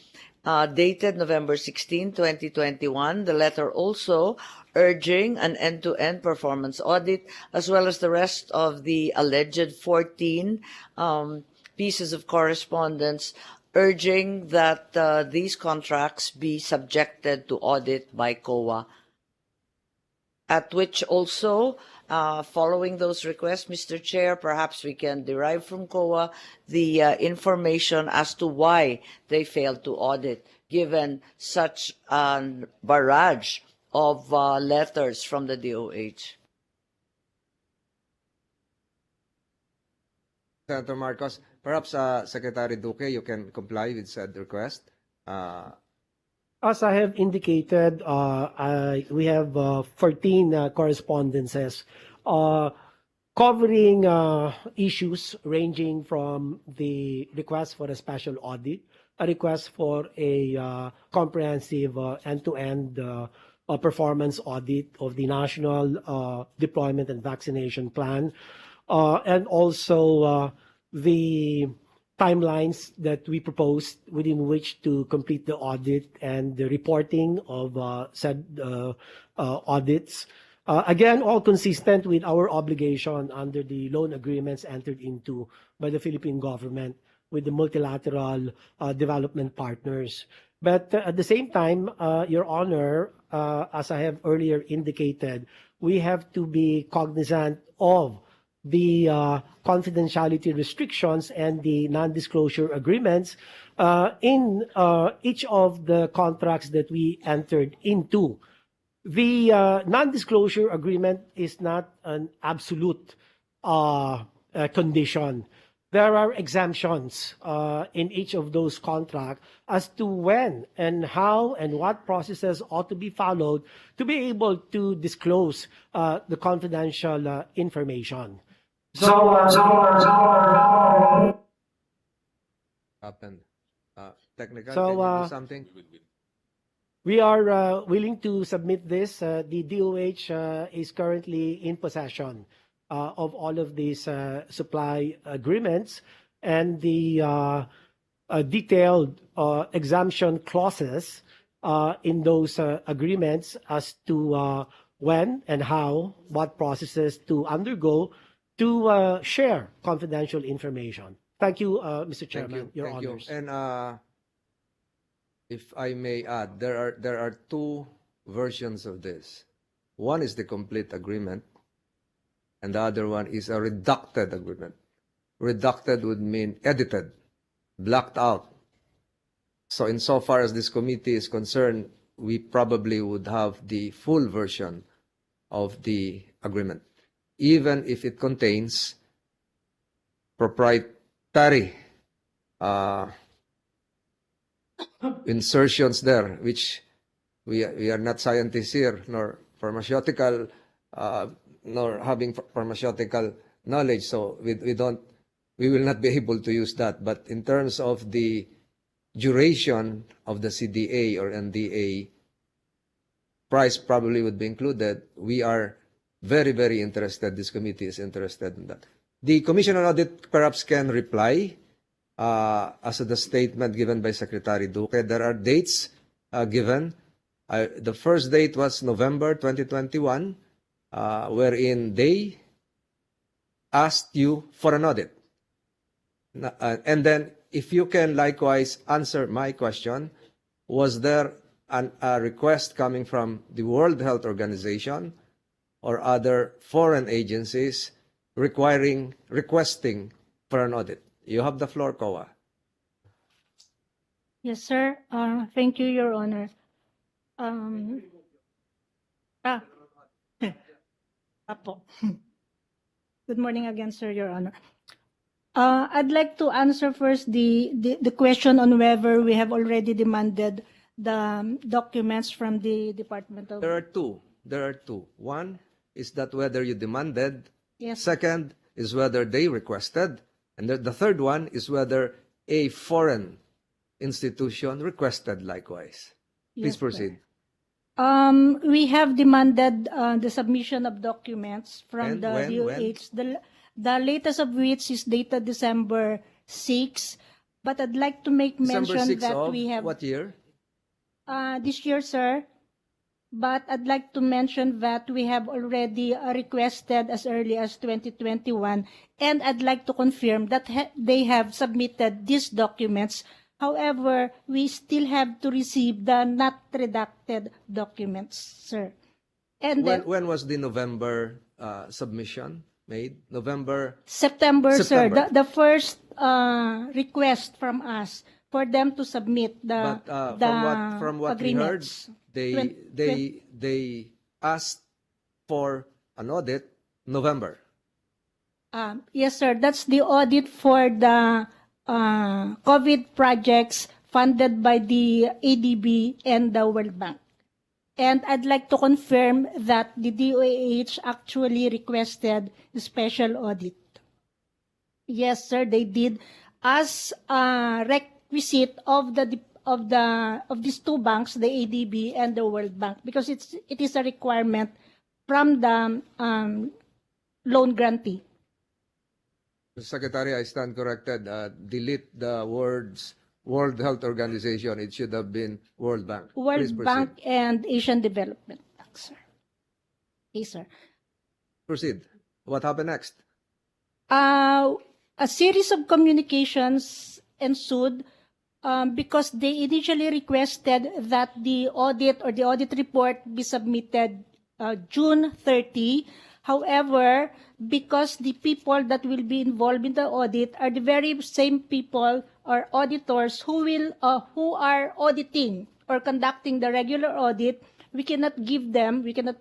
dated November 16, 2021. The letter also urging an end-to-end performance audit, as well as the rest of the alleged 14 pieces of correspondence urging that these contracts be subjected to audit by COA. At which also, following those requests, Mr. Chair, perhaps we can derive from COA the information as to why they failed to audit, given such a barrage of letters from the DOH. Senator Marcos, perhaps Secretary Duque, you can comply with said request. As I have indicated, we have 14 correspondences covering issues ranging from the request for a special audit, a request for a comprehensive end-to-end performance audit of the national deployment and vaccination plan, and also the timelines that we proposed within which to complete the audit and the reporting of said audits. Again, all consistent with our obligation under the loan agreements entered into by the Philippine government with the multilateral development partners. But at the same time, Your Honor, as I have earlier indicated, we have to be cognizant of the confidentiality restrictions and the non-disclosure agreements in each of the contracts that we entered into. The non-disclosure agreement is not an absolute condition. There are exemptions in each of those contracts as to when and how and what processes ought to be followed to be able to disclose the confidential information. Happened. Technical, So, can you do something? we are willing to submit this. The DOH is currently in possession of all of these supply agreements and the detailed exemption clauses in those agreements as to when and how, what processes to undergo to share confidential information. Thank you, Mr. Chairman, Your Thank you. Honors. And if I may add, there are two versions of this. One is the complete agreement, and the other one is a redacted agreement. Redacted would mean edited, blacked out. So insofar as this committee is concerned, we probably would have the full version of the agreement, even if it contains proprietary insertions there, which we are not scientists here, nor pharmaceutical, nor having pharmaceutical knowledge. So we will not be able to use that. But in terms of the duration of the CDA or NDA, price probably would be included. We are very, very interested. This committee is interested in that. The Commission on Audit perhaps can reply as to the statement given by Secretary Duque. There are dates given. The first date was November 2021, wherein they asked you for an audit. And then, if you can likewise answer my question, was there a request coming from the World Health Organization or other foreign agencies requesting for an audit? You have the floor, COA. Yes, sir. Thank you, Your Honor. Apo. Good morning again, sir, Your Honor. I'd like to answer first the question on whether we have already demanded the documents from the Department of... There are two. One is that whether you demanded. Yes. Second is whether they requested. And the third one is whether a foreign institution requested likewise. Please Yes, proceed. We have demanded the submission of documents from And the when? DOH. The latest of which is dated December 6. But I'd like to make December mention 6 that of we have... what year? This year, sir. But I'd like to mention that we have already requested as early as 2021. And I'd like to confirm that they have submitted these documents. However, we still have to receive the not redacted documents, sir. And When was the November submission made? September, sir. September. The first request from us for them to submit the from what we heard, agreements. they asked for an audit November. Yes, sir. That's the audit for the COVID projects funded by the ADB and the World Bank. And I'd like to confirm that the DOH actually requested a special audit. Yes, sir, they did, as a requisite of these two banks, the ADB and the World Bank, because it is a requirement from the loan grantee. Secretary, I stand corrected. Delete the words World Health Organization. It should have been World Bank. Please World proceed. Bank and Asian Development Bank, sir. Okay, sir. Proceed. What happened next? A series of communications ensued because they initially requested that the audit or the audit report be submitted June 30. However, because the people that will be involved in the audit are the very same people or auditors who are auditing or conducting the regular audit, we cannot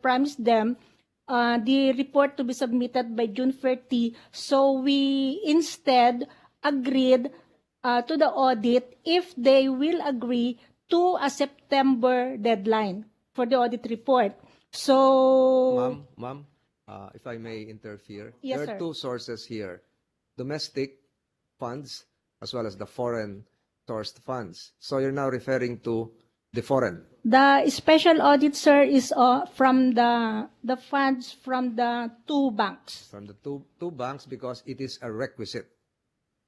promise them the report to be submitted by June 30. So we instead agreed to the audit if they will agree to a September deadline for the audit report. So, Ma'am, if I may interfere, Yes, there sir. are two sources here: domestic funds as well as the foreign sourced funds. So you're now referring to the foreign. the special audit, sir, is from the funds from the two banks. From the two banks, because it is a requisite.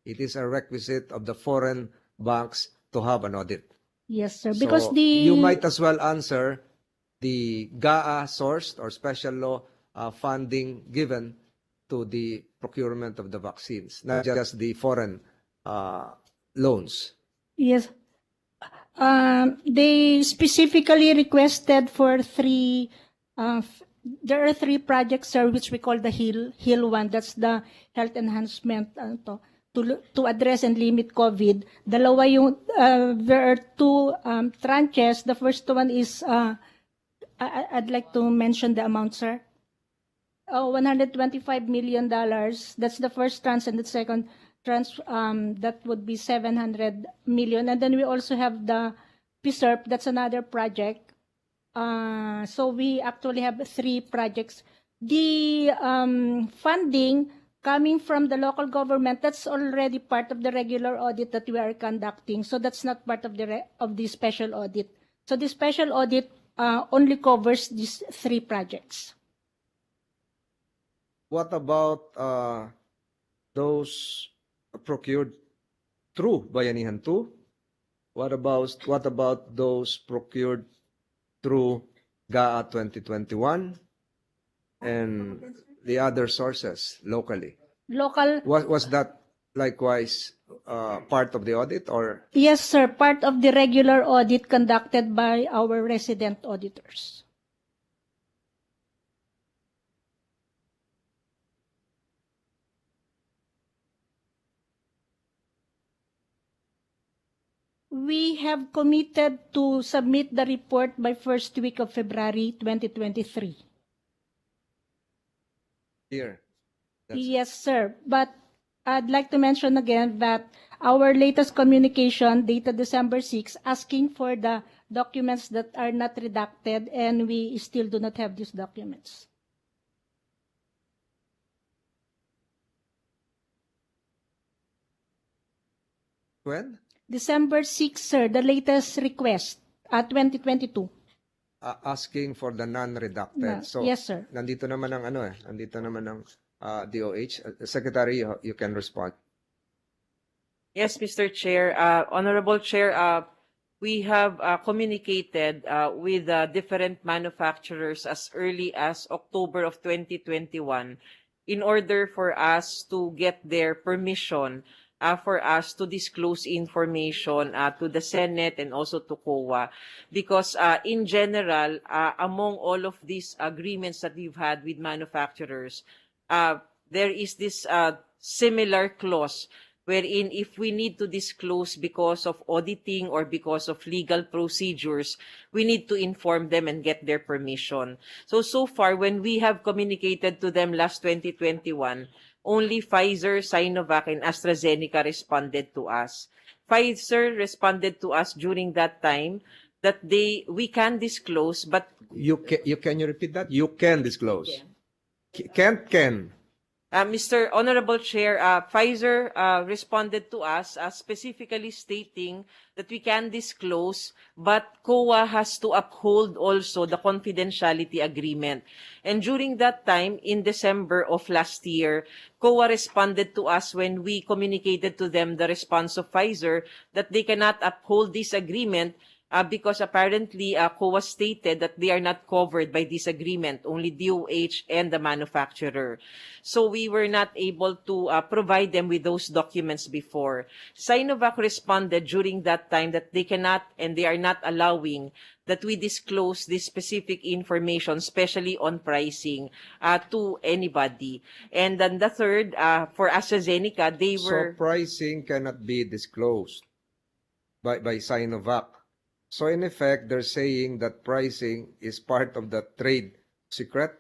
It is a requisite of the foreign banks to have an audit. Yes, sir. Because So you might as well answer the GAA sourced or special law funding given to the procurement of the vaccines, not just the foreign loans. Yes. They specifically requested for three, there are three projects, sir, which we call the Hill one. That's the health enhancement to address and limit COVID. Dalawa yung, there are two tranches. The first one is, I'd like to mention the amount, sir. $125 million. That's the first tranche, and the second tranche, that would be 700 million. And then we also have the PSERP. That's another project. So we actually have three projects. The funding coming from the local government, that's already part of the regular audit that we are conducting. So that's not part of the special audit. So the special audit only covers these three projects. What about those procured through Bayanihan 2? What about those procured through GAA 2021 and the other sources locally? Was that likewise part of the audit, or? Yes, sir. Part of the regular audit conducted by our resident auditors. We have committed to submit the report by first week of February 2023. Here. Yes, sir. But I'd like to mention again that our latest communication dated December 6 asking for the documents that are not redacted, and we still do not have these documents. When? December 6, sir, the latest request, 2022. Asking for the non-redacted. So, yes, sir. Nandito naman ang nandito naman ang DOH. Secretary, you can respond. Yes, Mr. Chair. Honorable Chair, we have communicated with different manufacturers as early as October of 2021 in order for us to get their permission for us to disclose information to the Senate and also to COA. Because in general, among all of these agreements that we've had with manufacturers, there is this similar clause wherein if we need to disclose because of auditing or because of legal procedures, we need to inform them and get their permission. So far, when we have communicated to them last 2021, only Pfizer, Sinovac, and AstraZeneca responded to us. Pfizer responded to us during that time that we can disclose, but Can you repeat that? You can disclose. Can. Mr. Honorable Chair, Pfizer responded to us specifically stating that we can disclose, but COA has to uphold also the confidentiality agreement. And during that time, in December of last year, COA responded to us when we communicated to them the response of Pfizer that they cannot uphold this agreement because apparently COA stated that they are not covered by this agreement, only DOH and the manufacturer. So we were not able to provide them with those documents before. Sinovac responded during that time that they cannot and they are not allowing that we disclose this specific information, especially on pricing, to anybody. And then the third, for AstraZeneca, they were... So pricing cannot be disclosed by Sinovac. So in effect, they're saying that pricing is part of the trade secret?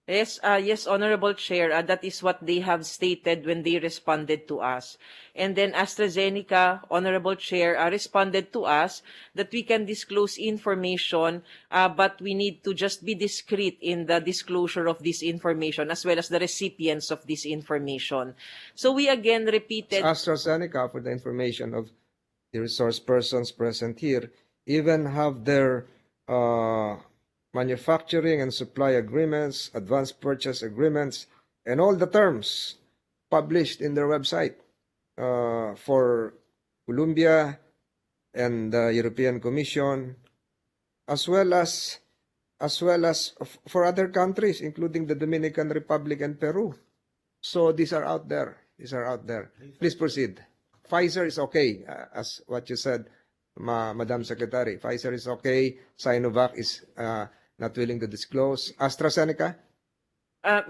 Yes, Honorable Chair, that is what they have stated when they responded to us. And then AstraZeneca, Honorable Chair, responded to us that we can disclose information, but we need to just be discreet in the disclosure of this information as well as the recipients of this information. So we again repeated... AstraZeneca, for the information of the resource persons present here, even have their manufacturing and supply agreements, advanced purchase agreements, and all the terms published in their website for Colombia and the European Commission, as well as for other countries, including the Dominican Republic and Peru. So these are out there. Please proceed. Pfizer is okay, as what you said, Madam Secretary. Pfizer is okay. Sinovac is not willing to disclose. AstraZeneca?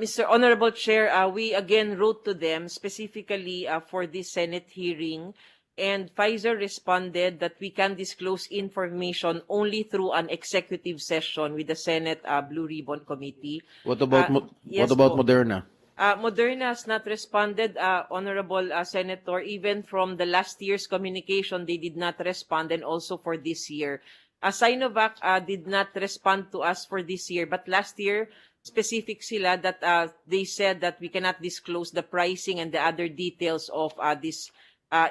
Mr. Honorable Chair, we again wrote to them specifically for this Senate hearing, and Pfizer responded that we can disclose information only through an executive session with the Senate Blue Ribbon Committee. What about Yes what about po. Moderna? Moderna has not responded, Honorable Senator. Even from the last year's communication, they did not respond, and also for this year. Sinovac did not respond to us for this year, but last year, specific sila that they said that we cannot disclose the pricing and the other details of this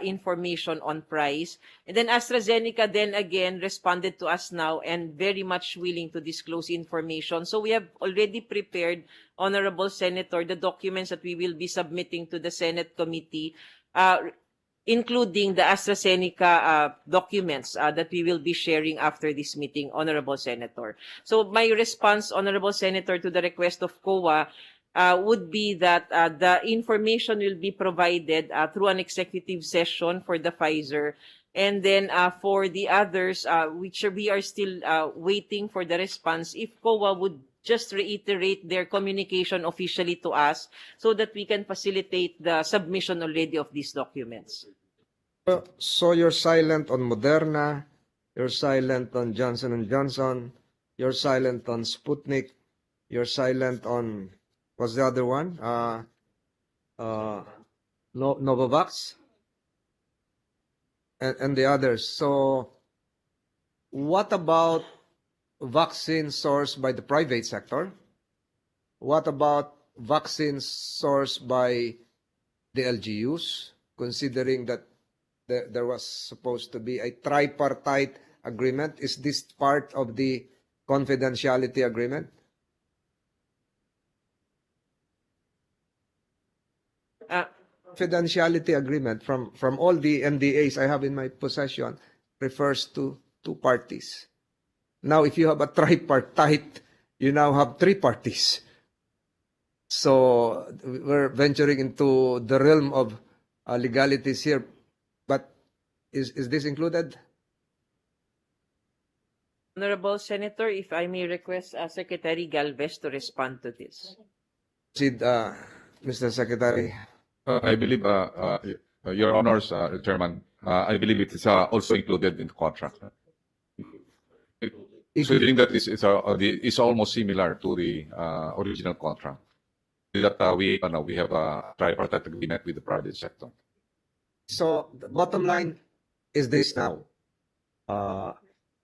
information on price. And then AstraZeneca then again responded to us now and very much willing to disclose information. So we have already prepared, Honorable Senator, the documents that we will be submitting to the Senate committee, including the AstraZeneca documents that we will be sharing after this meeting, Honorable Senator. So my response, Honorable Senator, to the request of COA would be that the information will be provided through an executive session for the Pfizer. And then for the others, which we are still waiting for the response, if COA would just reiterate their communication officially to us so that we can facilitate the submission already of these documents. So you're silent on Moderna, you're silent on Johnson & Johnson, you're silent on Sputnik, you're silent on, what's the other one? Novavax, and the others. So what about vaccines sourced by the private sector? What about vaccines sourced by the LGUs, considering that there was supposed to be a tripartite agreement? Is this part of the confidentiality agreement? Confidentiality agreement from all the NDAs I have in my possession refers to two parties. Now, if you have a tripartite, you now have three parties. So we're venturing into the realm of legalities here. But is this included? Honorable Senator, if I may request Secretary Galvez to respond to this. Proceed, Mr. Secretary. I believe, Your Honors, Chairman, I believe it is also included in the contract. Considering that this is almost similar to the original contract, that we have a tripartite agreement with the private sector. So the bottom line is this now.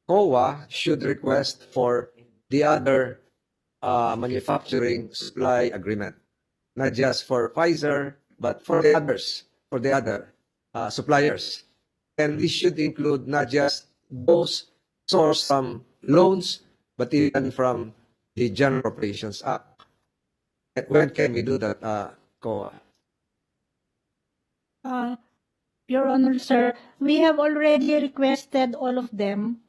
COA should request for the other manufacturing supply agreement, not just for Pfizer, but for the others, for the other suppliers. And this should include not just those sourced from loans, but even from the General Appropriations Act. And when can we do that, COA? Your Honor, sir, we have already requested all of them,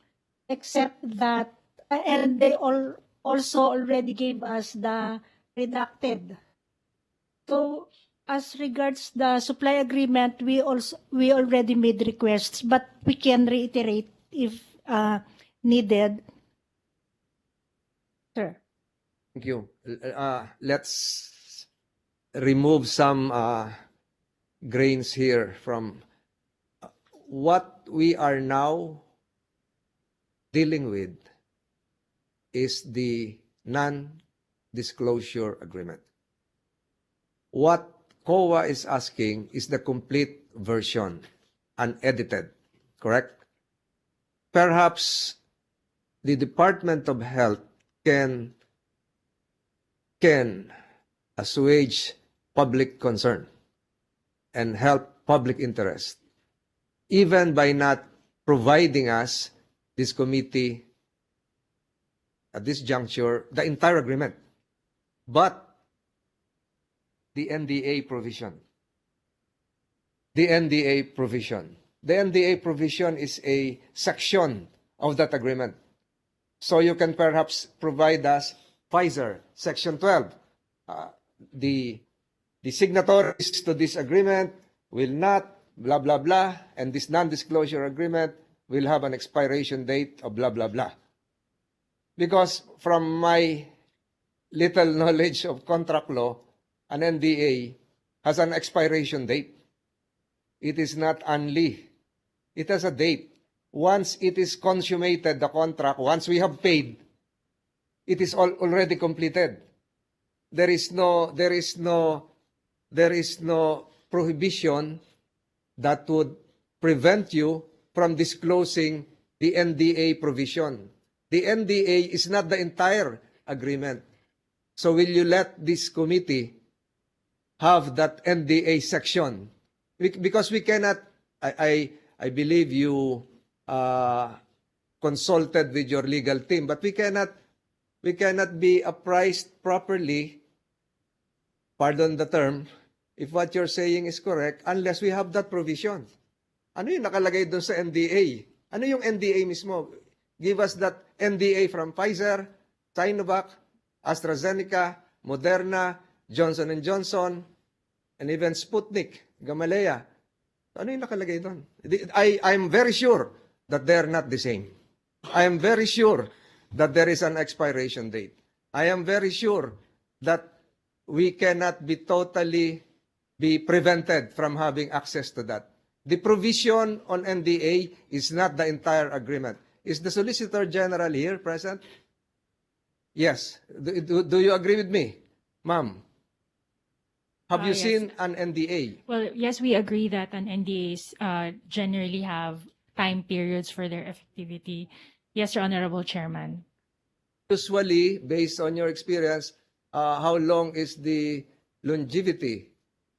except that, and they also already gave us the redacted. So, as regards the supply agreement, we already made requests, but we can reiterate if needed. Sir. Thank you. Let's remove some grains here from what we are now dealing with is the non-disclosure agreement. What COA is asking is the complete version, unedited, correct? Perhaps the Department of Health can assuage public concern and help public interest, even by not providing us, this committee, at this juncture, the entire agreement, but the NDA provision. The NDA provision. The NDA provision is a section of that agreement. So you can perhaps provide us Pfizer, Section 12. The signatories to this agreement will not, blah, blah, blah, and this non-disclosure agreement will have an expiration date of blah, blah, blah. Because from my little knowledge of contract law, an NDA has an expiration date. It is not only. It has a date. Once it is consummated, the contract, once we have paid, it is already completed. There is no prohibition that would prevent you from disclosing the NDA provision. The NDA is not the entire agreement. So will you let this committee have that NDA section? Because we cannot, I believe you consulted with your legal team, but we cannot be apprised properly, pardon the term, if what you're saying is correct, unless we have that provision. Ano yung nakalagay doon sa NDA? Ano yung NDA mismo? Give us that NDA from Pfizer, Sinovac, AstraZeneca, Moderna, Johnson & Johnson, and even Sputnik, Gamaleya. Ano yung nakalagay doon? I'm very sure that they're not the same. I am very sure that there is an expiration date. I am very sure that we cannot be totally be prevented from having access to that. The provision on NDA is not the entire agreement. Is the Solicitor General here present? Yes. Do you agree with me, ma'am? Have you Yes. seen an NDA? Well, yes, we agree that an NDAs generally have time periods for their effectivity. Yes, Your Honorable Chairman. Usually, based on your experience, how long is the longevity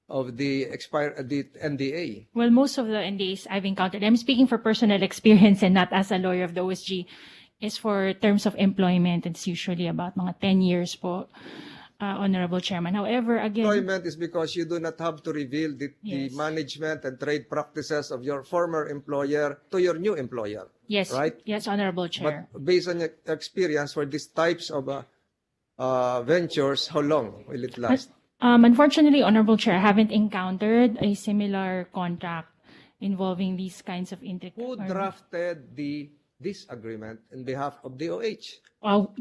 of the NDA? Well, most of the NDAs I've encountered, I'm speaking for personal experience and not as a lawyer of the OSG, is for terms of employment. It's usually about mga 10 years po, Honorable Chairman. However, again... Employment is because you do not have to reveal the management and trade practices of your former employer to your new employer. Yes, right? Yes, Honorable Chair. But based on your experience for these types of ventures, how long will it last? Unfortunately, Honorable Chair, I haven't encountered a similar contract involving these kinds of Who drafted this agreement on behalf of the OH?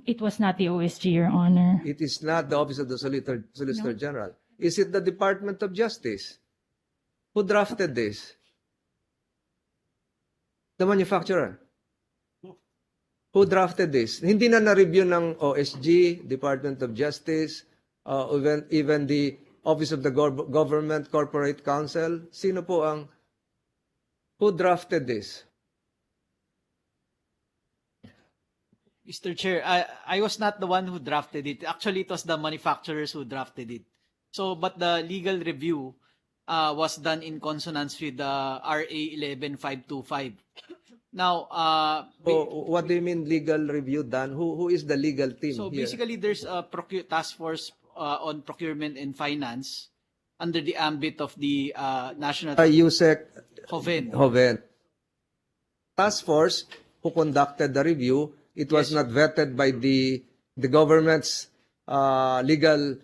It was not the OSG, Your Honor. It is not the Office of the Solicitor General. Is it the Department of Justice? Who drafted this? The manufacturer. Who drafted this? Hindi na na-review ng OSG, Department of Justice, even the Office of the Government Corporate Counsel. Sino po ang... Who drafted this? Mr. Chair, I was not the one who drafted it. Actually, it was the manufacturers who drafted it. So, but the legal review was done in consonance with the RA 11525. Now, what do you mean legal review done? Who is the legal team so here? basically, there's a task force on procurement and finance under the ambit of the National USEC Hoven. Task force who conducted the review. It was not vetted by the government's legal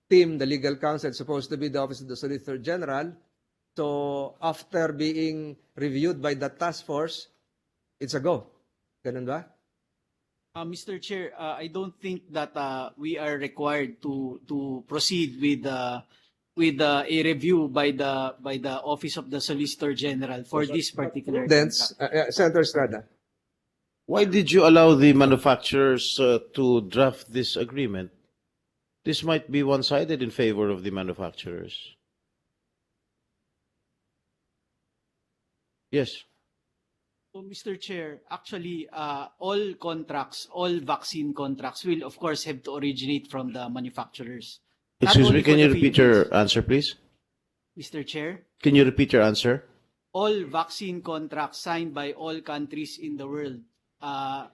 team, the legal counsel. It's supposed to be the Office of the Solicitor General. So after being reviewed by the task force, it's a go. Ganun ba? Mr. Chair, I don't think that we are required to proceed with a review by the Office of the Solicitor General for this particular contract. Senator Estrada. Why did you allow the manufacturers to draft this agreement? This might be one-sided in favor of the manufacturers. Yes. So, Mr. Chair, actually, all contracts, all vaccine contracts will, of course, have to originate from the manufacturers. Excuse me, can you repeat your answer, please? Mr. Chair? Can you repeat your answer? All vaccine contracts signed by all countries in the world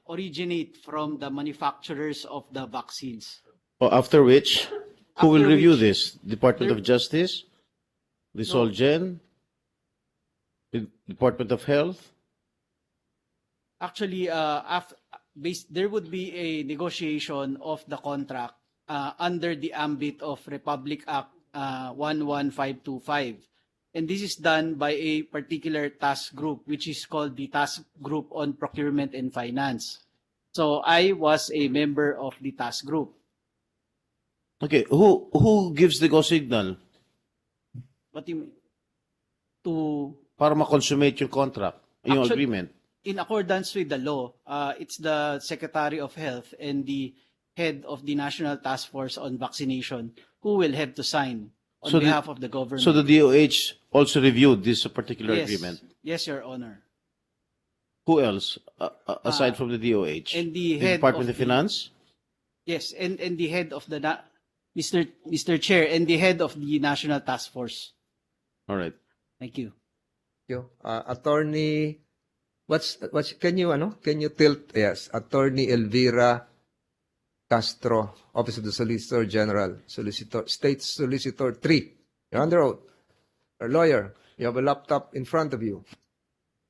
originate from the manufacturers of the vaccines. After which, who will After review which, this? Department of Justice? The No. Solgen? The Department of Health? Actually, there would be a negotiation of the contract under the ambit of Republic Act 11525. and this is done by a particular task group, which is called the Task Group on Procurement and Finance. So I was a member of the task group. Okay, who gives the go signal What do you mean? To para ma-consummate yung contract, yung Actually- agreement? in accordance with the law, it's the Secretary of Health and the head of the National Task Force on Vaccination who will have to sign on So the- behalf of the government. So the DOH also reviewed this particular Yes. agreement. Yes, Your Honor. Who else aside from the DOH? And the The head Department of of Finance? Yes, and the head of the Mr. Chair, and the head of the National Task Force. All right. Thank you. Attorney, can you tilt? Yes, Attorney Elvira Castro, Office of the Solicitor General, State Solicitor 3. You're on the road. You're a lawyer. You have a laptop in front of you.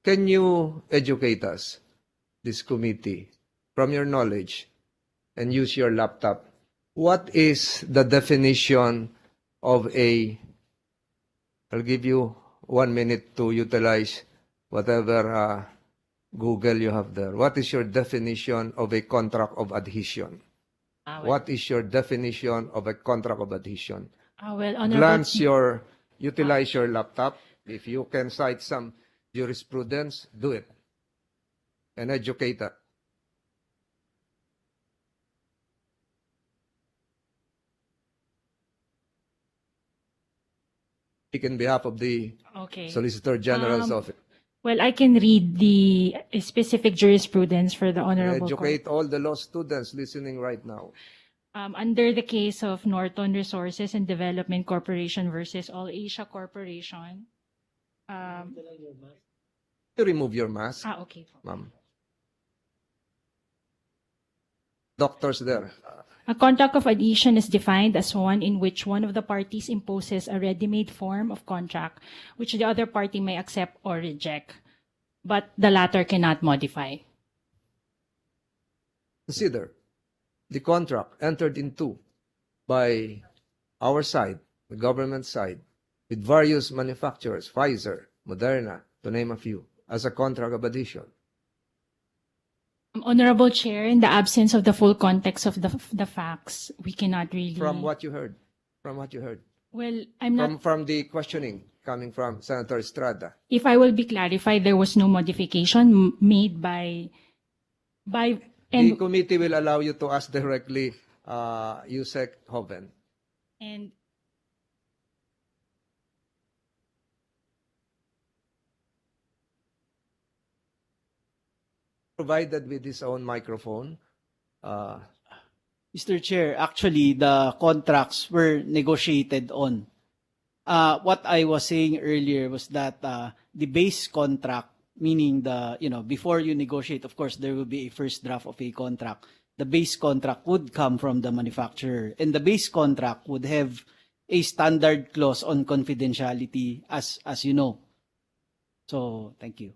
Can you educate us, this committee, from your knowledge, and use your laptop? What is the definition of I'll give you 1 minute to utilize whatever Google you have there. What is your definition of a contract of adhesion? What is your definition of a contract of adhesion? Utilize your laptop. If you can cite some jurisprudence, do it. And educate us. Speak in behalf of the Solicitor General's office. Well, I can read the specific jurisprudence for the Honorable Educate Court. all the law students listening right now. Under the case of Norton Resources and Development Corporation versus All Asia Corporation. You remove your mask, Okay. ma'am. Doctors there. A contract of adhesion is defined as one in which one of the parties imposes a ready-made form of contract which the other party may accept or reject, but the latter cannot modify. Consider the contract entered into by our side, the government side, with various manufacturers, Pfizer, Moderna, to name a few, as a contract of adhesion. Honorable Chair, in the absence of the full context of the facts, we cannot really... From what you heard. Well, I'm not... From the questioning coming from Senator Estrada. If I will be clarified, there was no modification made by The committee will allow you to ask directly Yusek Hoven. and Provided with his own microphone. Mr. Chair, actually, the contracts were negotiated on. What I was saying earlier was that the base contract, meaning before you negotiate, of course, there will be a first draft of a contract. The base contract would come from the manufacturer, and the base contract would have a standard clause on confidentiality, as you know. So, thank you.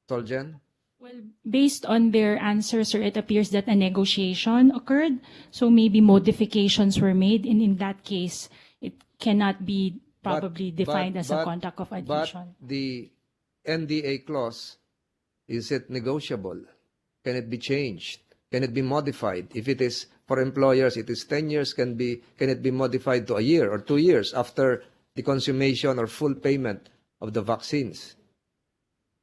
Soljen? well, based on their answers, sir, it appears that a negotiation occurred, so maybe modifications were made, and in that case, it cannot be probably defined as a contract of adhesion. But the NDA clause, is it negotiable? Can it be changed? Can it be modified? If it is for employers, it is 10 years, can it be modified to a year or 2 years after the consummation or full payment of the vaccines?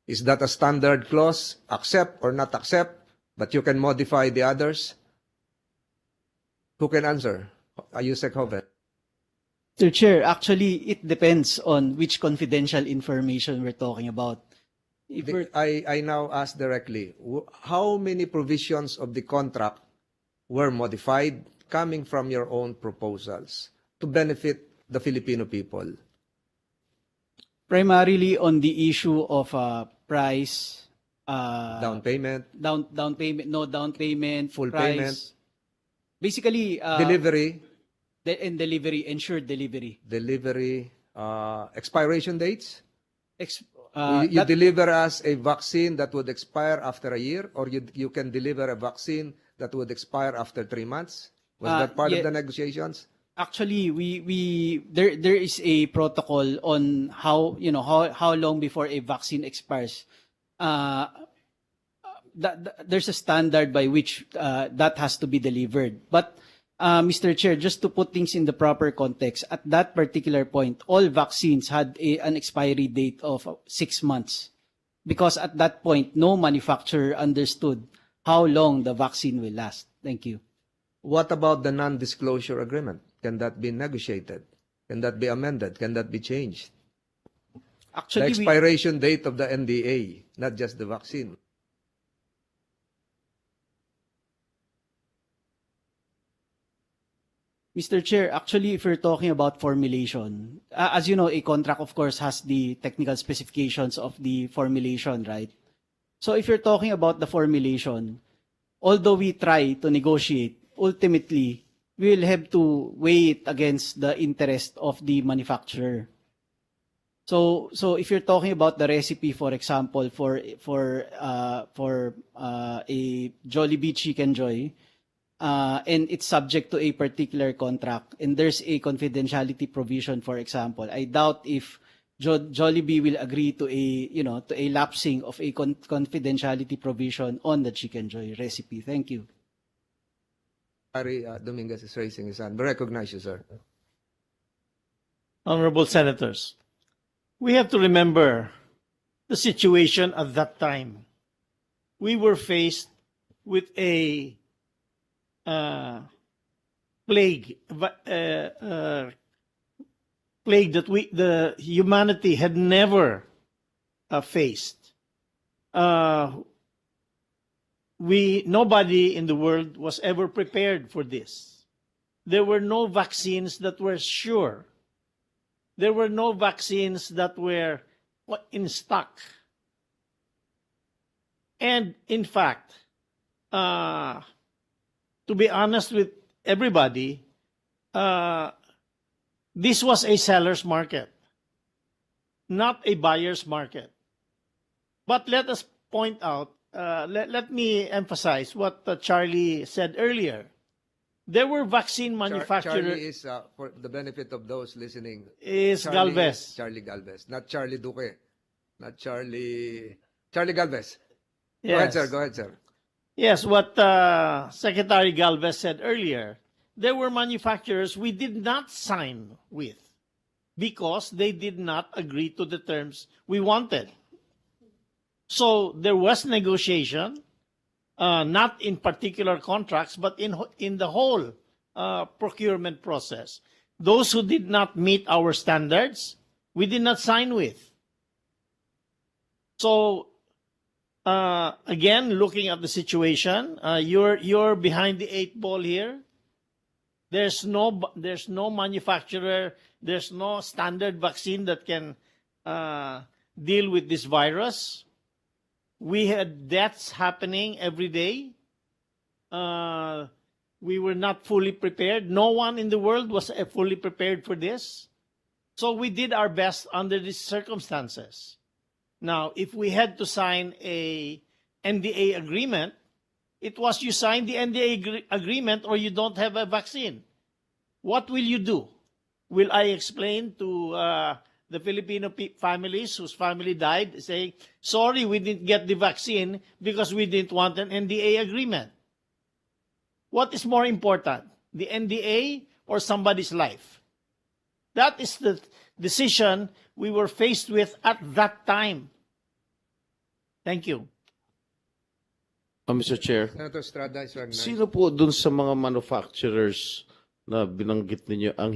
Is that a standard clause? Accept or not accept, but you can modify the others? Who can answer? Yusek Hoven. Mr. Chair, actually, it depends on which confidential information we're talking about. I now ask directly, how many provisions of the contract were modified coming from your own proposals to benefit the Filipino people? Primarily on the issue of price, down payment, down payment, no down payment, full price. payment, basically delivery, and delivery, ensured delivery, expiration dates. You that- deliver us a vaccine that would expire after a year, or you can deliver a vaccine that would expire after 3 months. Was that part of the negotiations? Actually, there is a protocol on how long before a vaccine expires. There's a standard by which that has to be delivered. But Mr. Chair, just to put things in the proper context, at that particular point, all vaccines had an expiry date of 6 months, because at that point, no manufacturer understood how long the vaccine will last. Thank you. What about the non-disclosure agreement? Can that be negotiated? Can that be amended? Can that be changed? Actually, the expiration date of the NDA, not just the vaccine. Mr. Chair, actually, if you're talking about formulation, as you know, a contract, of course, has the technical specifications of the formulation, right? So if you're talking about the formulation, although we try to negotiate, ultimately, we will have to weigh it against the interest of the manufacturer. So if you're talking about the recipe, for example, for a Jollibee Chicken Joy, and it's subject to a particular contract, and there's a confidentiality provision, for example, I doubt if Jollibee will agree to a lapsing of a confidentiality provision on the Chicken Joy recipe. Thank you. Harry Dominguez is raising his hand. We recognize you, sir. Honorable Senators, we have to remember the situation at that time. We were faced with a plague that the humanity had never faced. Nobody in the world was ever prepared for this. There were no vaccines that were sure. There were no vaccines that were in stock. And in fact, to be honest with everybody, this was a seller's market, not a buyer's market. But let us point out, let me emphasize what Charlie said earlier. There were vaccine manufacturers. Charlie is, for the benefit of those listening, is Galvez. Charlie Galvez, not Charlie Duque, not Charlie Galvez. Yes. Go ahead, sir. Yes, what Secretary Galvez said earlier, there were manufacturers we did not sign with because they did not agree to the terms we wanted. So there was negotiation, not in particular contracts, but in the whole procurement process. Those who did not meet our standards, we did not sign with. So again, looking at the situation, you're behind the 8 ball here. There's no manufacturer, there's no standard vaccine that can deal with this virus. We had deaths happening every day. We were not fully prepared. No one in the world was fully prepared for this. So we did our best under these circumstances. Now, if we had to sign a NDA agreement, it was you sign the NDA agreement or you don't have a vaccine. What will you do? Will I explain to the Filipino families whose family died, saying, sorry, we didn't get the vaccine because we didn't want an NDA agreement? What is more important, the NDA or somebody's life? That is the decision we were faced with at that time. Thank you. Mr. Chair, Senator Estrada is recognized. sino po dun sa mga manufacturers na binanggit ninyo ang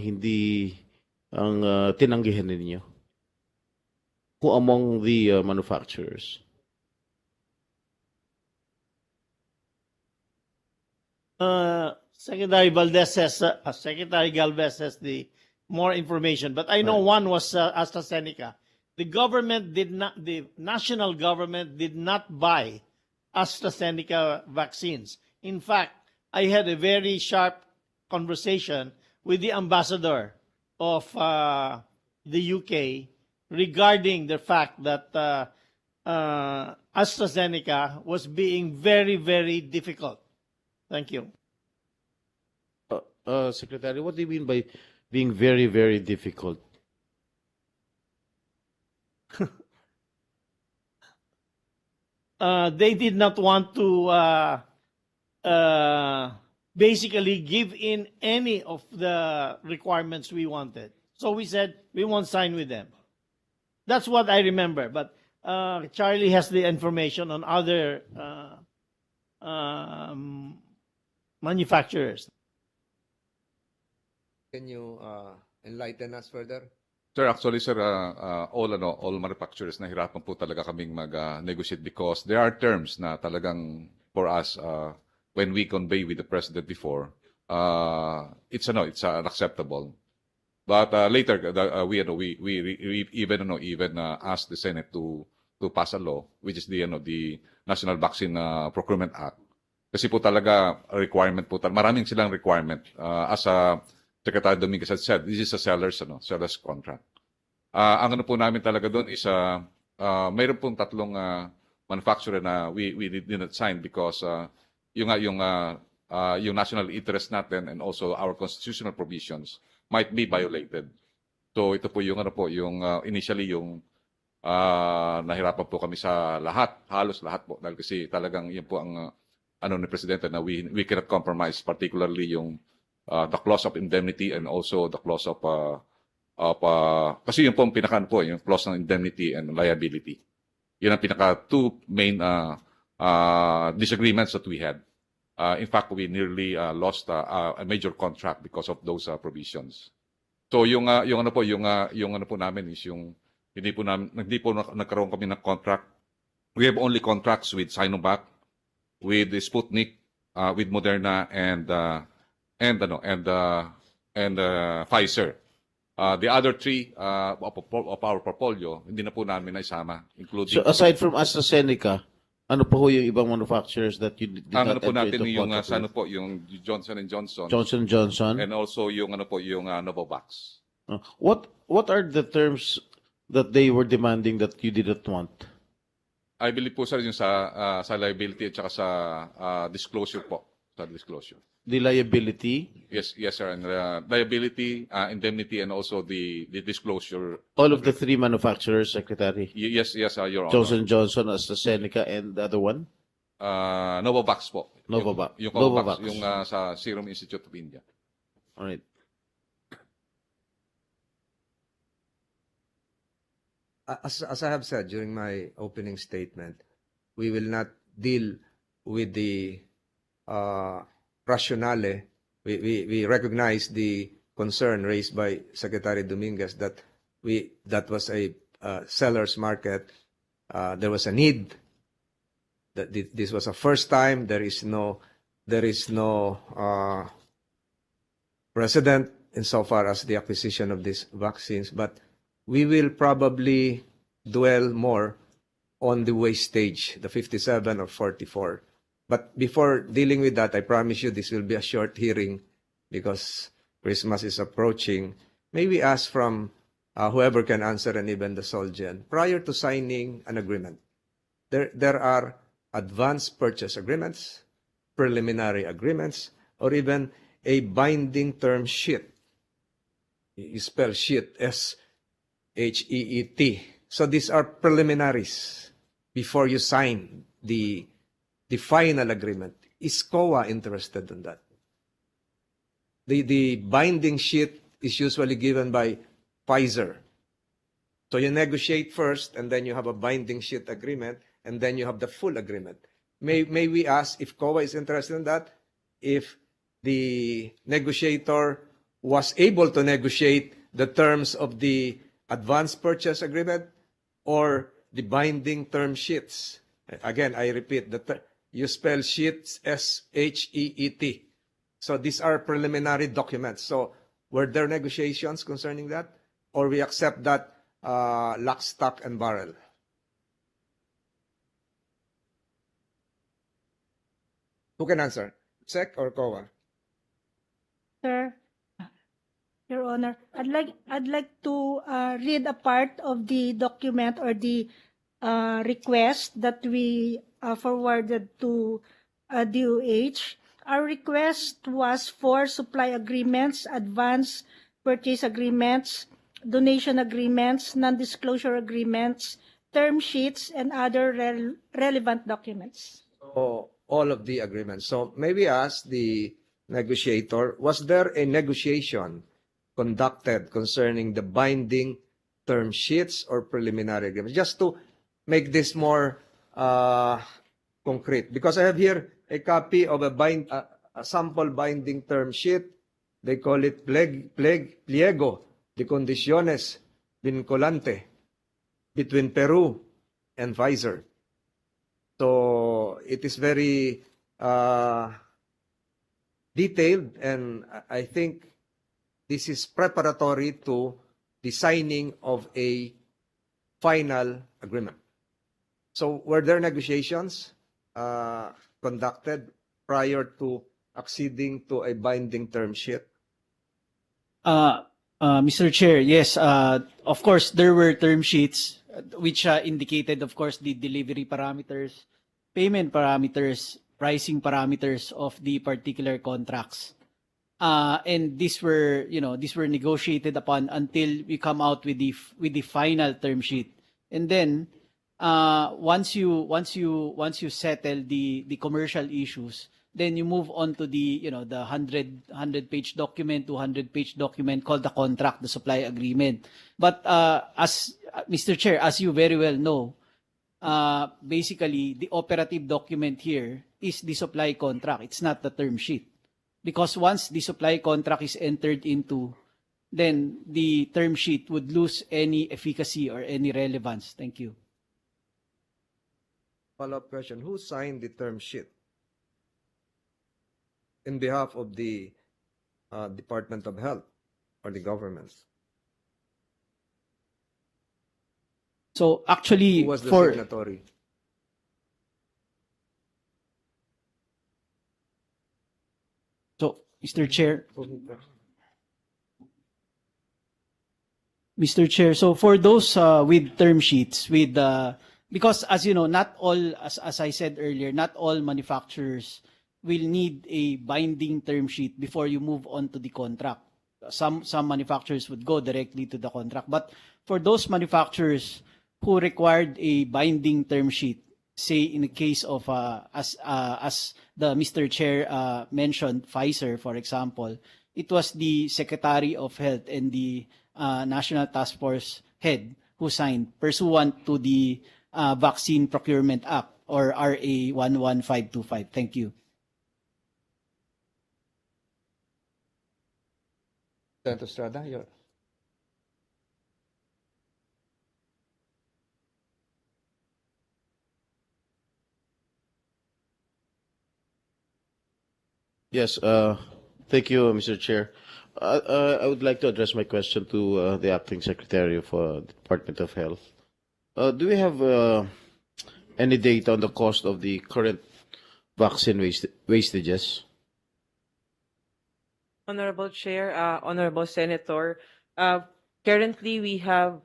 tinanggihan ninyo? Who among the manufacturers? Secretary Galvez has the more information, but I know one was AstraZeneca. The national government did not buy AstraZeneca vaccines. In fact, I had a very sharp conversation with the ambassador of the UK regarding the fact that AstraZeneca was being very, very difficult. Thank you. Secretary, what do you mean by being very, very difficult? They did not want to basically give in any of the requirements we wanted. So we said we won't sign with them. That's what I remember. But Charlie has the information on other manufacturers. Can you enlighten us further? Sir, actually, sir, all manufacturers nahirapan po talaga kaming mag-negotiate because there are terms na talagang for us when we convey with the president before, it's unacceptable. But later, we even asked the Senate to pass a law, which is the National Vaccine Procurement Act. Kasi po talaga requirement po maraming silang requirement. As Secretary Dominguez had said, this is a seller's contract. Ang ano po namin talaga doon is mayroon pong tatlong manufacturer na we did not sign because yung national interest natin and also our constitutional provisions might be violated. So ito po yung initially yung nahirapan po kami sa halos lahat po dahil kasi talagang yun po ang ni presidente na we cannot compromise, particularly yung the clause of indemnity and also the clause of kasi yun po ang yung clause ng indemnity and liability. Yun ang two main disagreements that we had. In fact, we nearly lost a major contract because of those provisions. So yung ano po namin is yung hindi po nagkaroon kami ng contract. We have only contracts with Sinovac, with Sputnik, with Moderna and Pfizer. The other three of our portfolio, hindi na po namin naisama, including. So aside from AstraZeneca, ano po yung ibang manufacturers that you did not po enter natin into yung contract with? yung Johnson & Johnson. Johnson & Johnson. And also yung yung Novavax. What are the terms that they were demanding that you didn't want? I believe po sir yung sa liability at saka sa disclosure po. Sa disclosure. The liability? Yes sir. And liability, indemnity, and also the disclosure. All of the three manufacturers, Secretary? Yes, Your Honor. Johnson & Johnson, AstraZeneca, and the other one? Novavax po. Novavax. Yung Novavax, yung sa Serum Institute of India. All right. As I have said during my opening statement, we will not deal with the rationale. We recognize the concern raised by Secretary Dominguez that was a seller's market. There was a need. That this was a first time. There is no precedent insofar as the acquisition of these vaccines. But we will probably dwell more on the wastage, the 57 or 44. But before dealing with that, I promise you this will be a short hearing because Christmas is approaching. May we ask from whoever can answer, and even the Solgen, prior to signing an agreement, there are advanced purchase agreements, preliminary agreements, or even a binding term sheet. You spell sheet S-H-E-E-T. So these are preliminaries before you sign the final agreement. Is COA interested in that? The binding sheet is usually given by Pfizer. So you negotiate first, and then you have a binding sheet agreement, and then you have the full agreement. May we ask if COA is interested in that? If the negotiator was able to negotiate the terms of the advanced purchase agreement or the binding term sheets? Again, I repeat, you spell sheets S-H-E-E-T. So these are preliminary documents. So were there negotiations concerning that? Or we accept that lock, stock, and barrel? Who can answer? SEC or COA? Sir, Your Honor, I'd like to read a part of the document or the request that we forwarded to DOH. Our request was for supply agreements, advance purchase agreements, donation agreements, non-disclosure agreements, term sheets, and other relevant documents. So all of the agreements. So maybe ask the negotiator, was there a negotiation conducted concerning the binding term sheets or preliminary agreements? Just to make this more concrete. Because I have here a copy of a sample binding term sheet. They call it pliego de condiciones vinculante between Peru and Pfizer. So it is very detailed, and I think this is preparatory to the signing of a final agreement. So were there negotiations conducted prior to acceding to a binding term sheet? Mr. Chair, yes, of course, there were term sheets which indicated, of course, the delivery parameters, payment parameters, pricing parameters of the particular contracts. And these were negotiated upon until we come out with the final term sheet. And then once you settle the commercial issues, then you move on to the 100-page document, 200-page document called the contract, the supply agreement. But as Mr. Chair, as you very well know, basically the operative document here is the supply contract. It's not the term sheet. Because once the supply contract is entered into, then the term sheet would lose any efficacy or any relevance. Thank you. Follow-up question. Who signed the term sheet in behalf of the Department of Health or the government? So actually, who was the signatory? So, Mr. Chair, so for those with term sheets, because as you know, not all, as I said earlier, not all manufacturers will need a binding term sheet before you move on to the contract. Some manufacturers would go directly to the contract, but for those manufacturers who required a binding term sheet, say in the case of as the Mr. Chair mentioned, Pfizer, for example, it was the Secretary of Health and the National Task Force head who signed pursuant to the Vaccine Procurement Act or RA 11525. Thank you. Senator Estrada, you're... Yes, thank you, Mr. Chair. I would like to address my question to the Acting Secretary of the Department of Health. Do we have any data on the cost of the current vaccine wastages? Honorable Chair, Honorable Senator, currently we have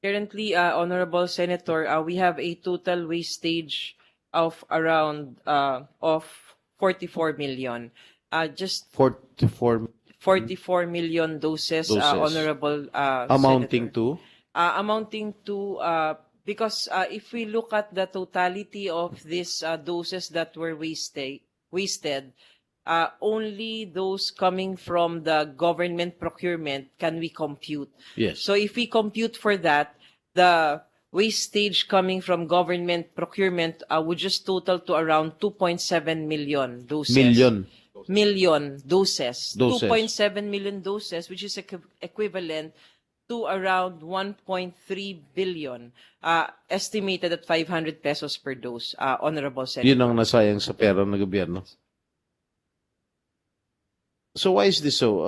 Honorable Senator, we have a total wastage of around of 44 million. Just 44 million doses, doses. Honorable Amounting Senator. to? Amounting to because if we look at the totality of these doses that were wasted, only those coming from the government procurement can we compute. Yes. So if we compute for that, the wastage coming from government procurement would just total to around 2.7 million doses. Million doses. 2.7 million doses, which is equivalent to around 1.3 billion, estimated at 500 pesos per dose, Honorable Senator. Yun ang nasayang sa pera ng gobyerno. So why is this so?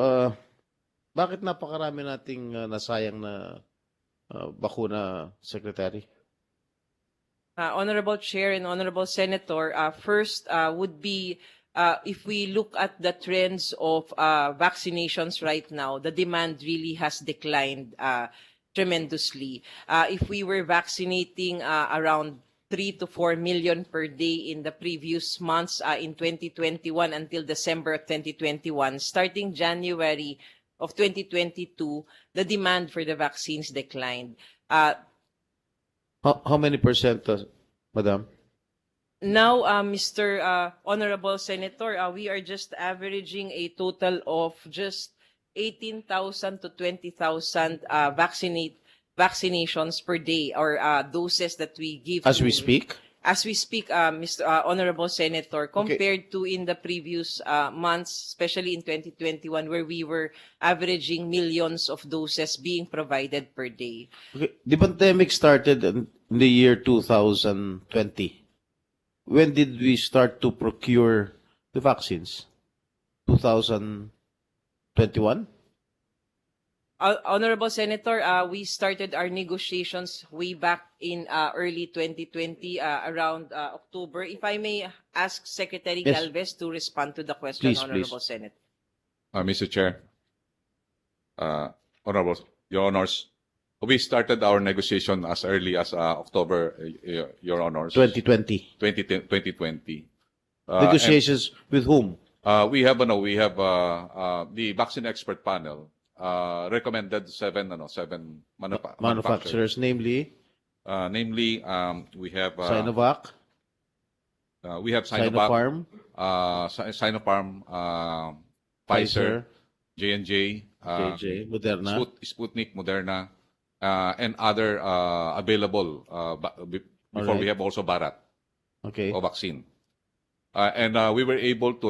Bakit napakarami nating nasayang na bakuna, Secretary? Honorable Chair and Honorable Senator, first would be if we look at the trends of vaccinations right now, the demand really has declined tremendously. If we were vaccinating around 3 to 4 million per day in the previous months in 2021 until December of 2021. Starting January of 2022, the demand for the vaccines declined. How many percent, Madam? Now, Mr. Honorable Senator, we are just averaging a total of just 18,000 to 20,000 vaccinations per day, or doses that we give. As we speak? As we speak, Mr. Honorable Senator, compared to in the previous months, especially in 2021, where we were averaging millions of doses being provided per day. Okay. The pandemic started in the year 2020. When did we start to procure the vaccines? 2021? Honorable Senator, we started our negotiations way back in early 2020, around October. If I may ask Secretary Yes. Galvez to respond to the question, Please, Honorable please. Senator. Mr. Chair, Honorable, Your Honors, we started our negotiation as early as October, Your Honors. 2020. 2020. Negotiations with whom? We have the vaccine expert panel recommended seven Manufacturers, namely? Namely, we have Sinovac? We have Sinovac, Sinopharm? Pfizer, J&J, JJ, Moderna? Sputnik, Moderna, and other available. Before Alright. we have also Bharat, Okay. vaccine, and we were able to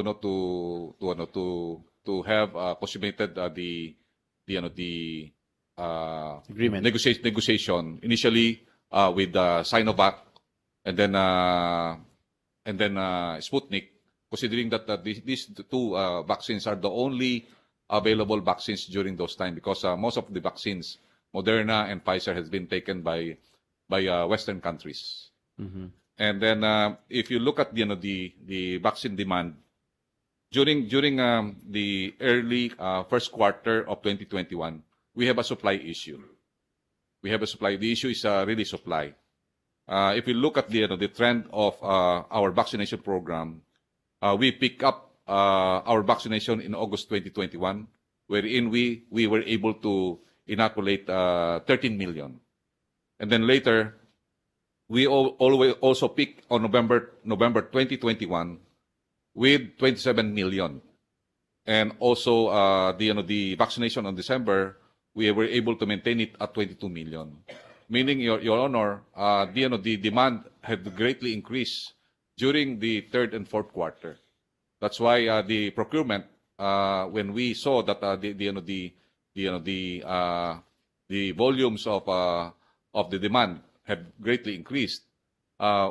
have consummated the Agreement. negotiation initially with Sinovac, and then Sputnik, considering that these two vaccines are the only available vaccines during those time, because most of the vaccines, Moderna and Pfizer, has been taken by Western countries. Mhm. And then if you look at the vaccine demand during the early first quarter of 2021, we have a supply issue. The issue is really supply. If you look at the trend of our vaccination program, we pick up our vaccination in August 2021, wherein we were able to inoculate 13 million. And then later, we always also pick on November 2021 with 27 million. And also the vaccination on December, we were able to maintain it at 22 million. Meaning, Your Honor, the demand had greatly increased during the third and fourth quarter. That's why the procurement, when we saw that the volumes of the demand had greatly increased,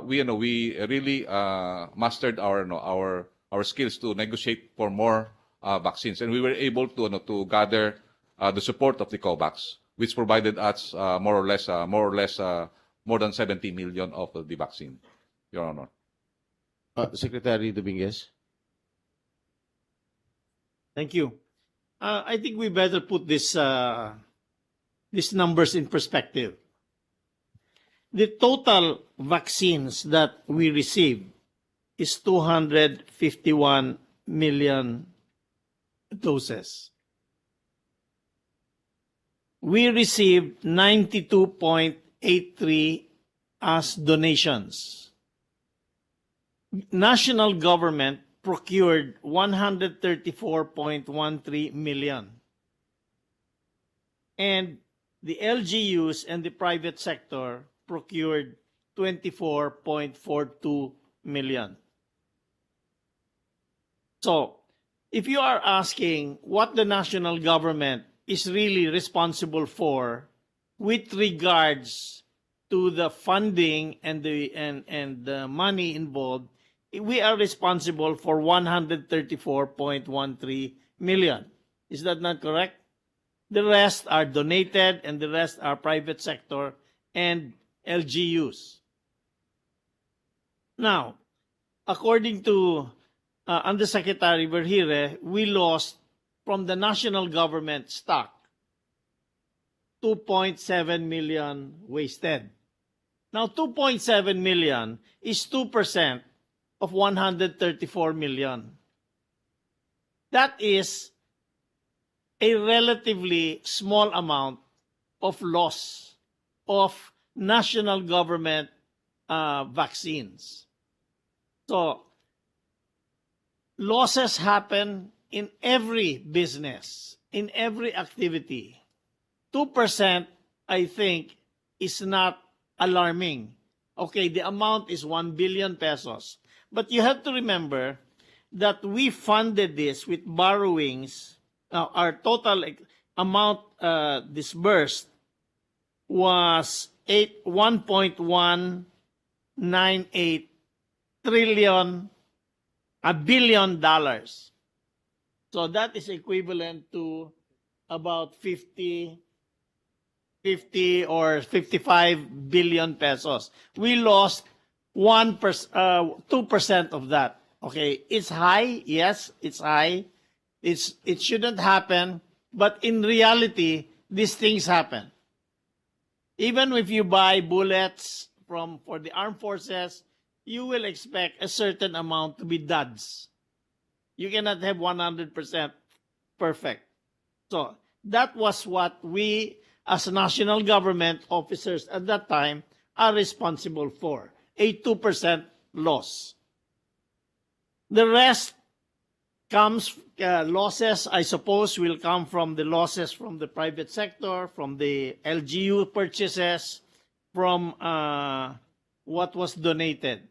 we really mastered our skills to negotiate for more vaccines, and we were able to gather the support of the COVAX, which provided us more or less more than 70 million of the vaccine, Your Honor. Secretary Dominguez? Thank you. I think we better put these numbers in perspective. The total vaccines that we received is 251 million doses. We received 92.83 as donations. National government procured 134.13 million. And the LGUs and the private sector procured 24.42 million. So, if you are asking what the national government is really responsible for with regards to the funding and the money involved, we are responsible for 134.13 million. Is that not correct? The rest are donated and the rest are private sector and LGUs. Now, according to Undersecretary Vergire, we lost from the national government stock 2.7 million wasted. Now, 2.7 million is 2% of 134 million. That is a relatively small amount of loss of national government vaccines. So, losses happen in every business, in every activity. 2%, I think, is not alarming. Okay, the amount is 1 billion pesos. But you have to remember that we funded this with borrowings. Our total amount disbursed was 1.198 billion dollars. So that is equivalent to about 50 or 55 billion pesos. We lost 2% of that. Okay, it's high. Yes, it's high. It shouldn't happen, but in reality, these things happen. Even if you buy bullets for the armed forces, you will expect a certain amount to be duds. You cannot have 100% perfect. So that was what we, as national government officers at that time, are responsible for, a 2% loss. The rest comes, losses, I suppose, will come from the losses from the private sector, from the LGU purchases, from what was donated.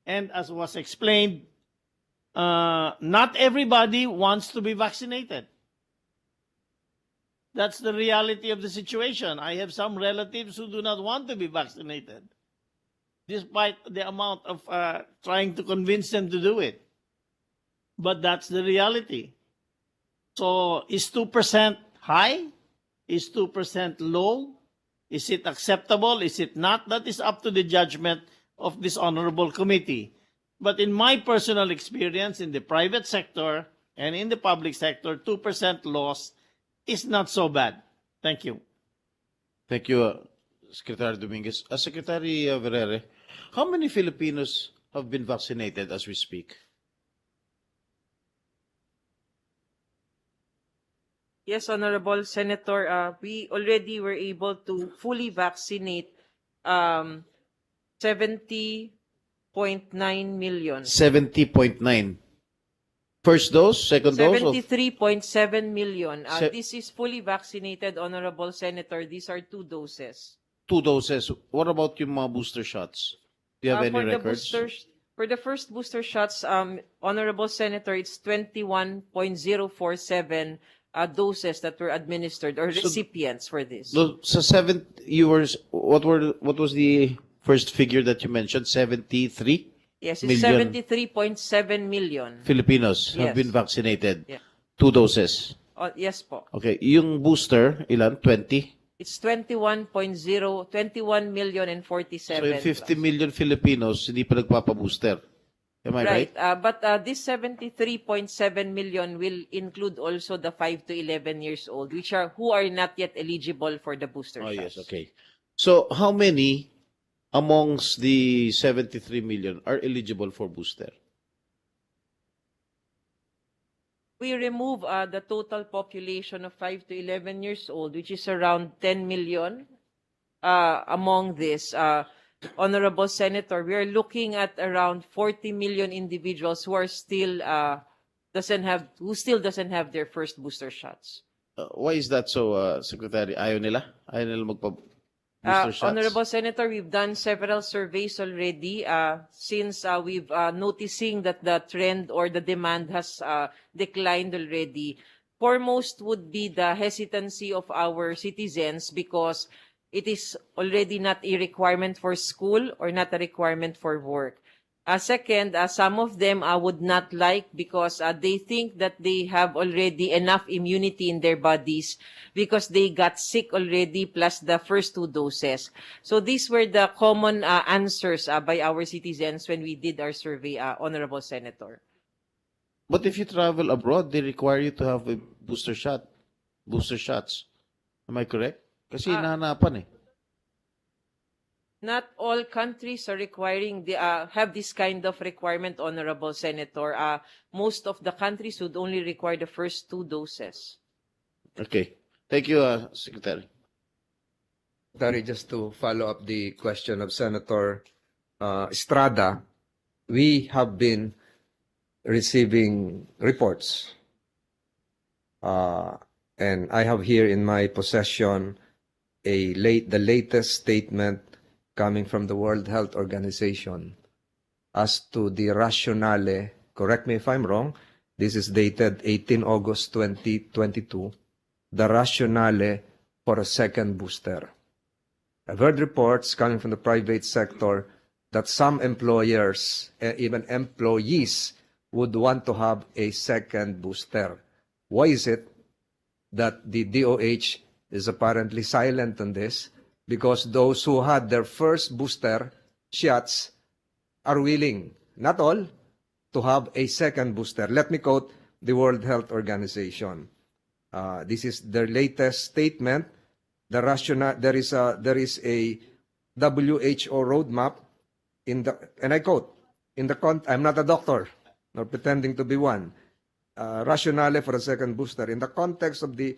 And as was explained, not everybody wants to be vaccinated. That's the reality of the situation. I have some relatives who do not want to be vaccinated, despite the amount of trying to convince them to do it. But that's the reality. So is 2% high? Is 2% low? Is it acceptable? Is it not? That is up to the judgment of this honorable committee. But in my personal experience in the private sector and in the public sector, 2% loss is not so bad. Thank you. Thank you, Secretary Dominguez. Secretary Verere, how many Filipinos have been vaccinated as we speak? Yes, Honorable Senator, we already were able to fully vaccinate 70.9 million. 70.9. First dose, second dose? 73.7 million. Se- This is fully vaccinated, Honorable Senator. These are 2 doses. 2 doses. What about yung mga booster shots? Do you have any For the records? for the first booster shots, Honorable Senator, it's 21.047 doses that were administered or recipients for this. So what was the first figure that you mentioned? 73 Yes, it's million 73.7 million. Filipinos have Yes. been vaccinated. Yeah. 2 doses. Yes po. Okay. Yung booster, ilan? 20? It's 21 million and 47. So yung 50 million Filipinos hindi pa nagpapabooster. Am I right? But this 73.7 million will include also the 5 to 11 years old, who are not yet eligible for the booster shots. Yes, okay. So how many amongst the 73 million are eligible for booster? We remove the total population of 5 to 11 years old, which is around 10 million. Among this, Honorable Senator, we are looking at around 40 million individuals who are still doesn't have their first booster shots. Why is that so, Secretary? Ayaw nila magpa-booster shots? Honorable Senator, we've done several surveys already since we've noticing that the trend or the demand has declined already. Foremost would be the hesitancy of our citizens because it is already not a requirement for school or not a requirement for work. Second, some of them would not like because they think that they have already enough immunity in their bodies because they got sick already plus the first 2 doses. So these were the common answers by our citizens when we did our survey, Honorable Senator. But if you travel abroad, they require you to have a booster shots. Am I correct? Kasi hinahanapan eh. Not all countries are requiring have this kind of requirement, Honorable Senator. Most of the countries would only require the first 2 doses. Okay. Thank you, Secretary. Secretary, just to follow up the question of Senator Estrada, we have been receiving reports. And I have here in my possession the latest statement coming from the World Health Organization as to the rationale. Correct me if I'm wrong. This is dated 18 August 2022. The rationale for a second booster. I've heard reports coming from the private sector that some employers, even employees, would want to have a second booster. Why is it that the DOH is apparently silent on this? Because those who had their first booster shots are willing, not all, to have a second booster. Let me quote the World Health Organization. This is their latest statement. The rationale, there is a WHO roadmap and I quote, I'm not a doctor, nor pretending to be one. Rationale for a second booster. In the context of the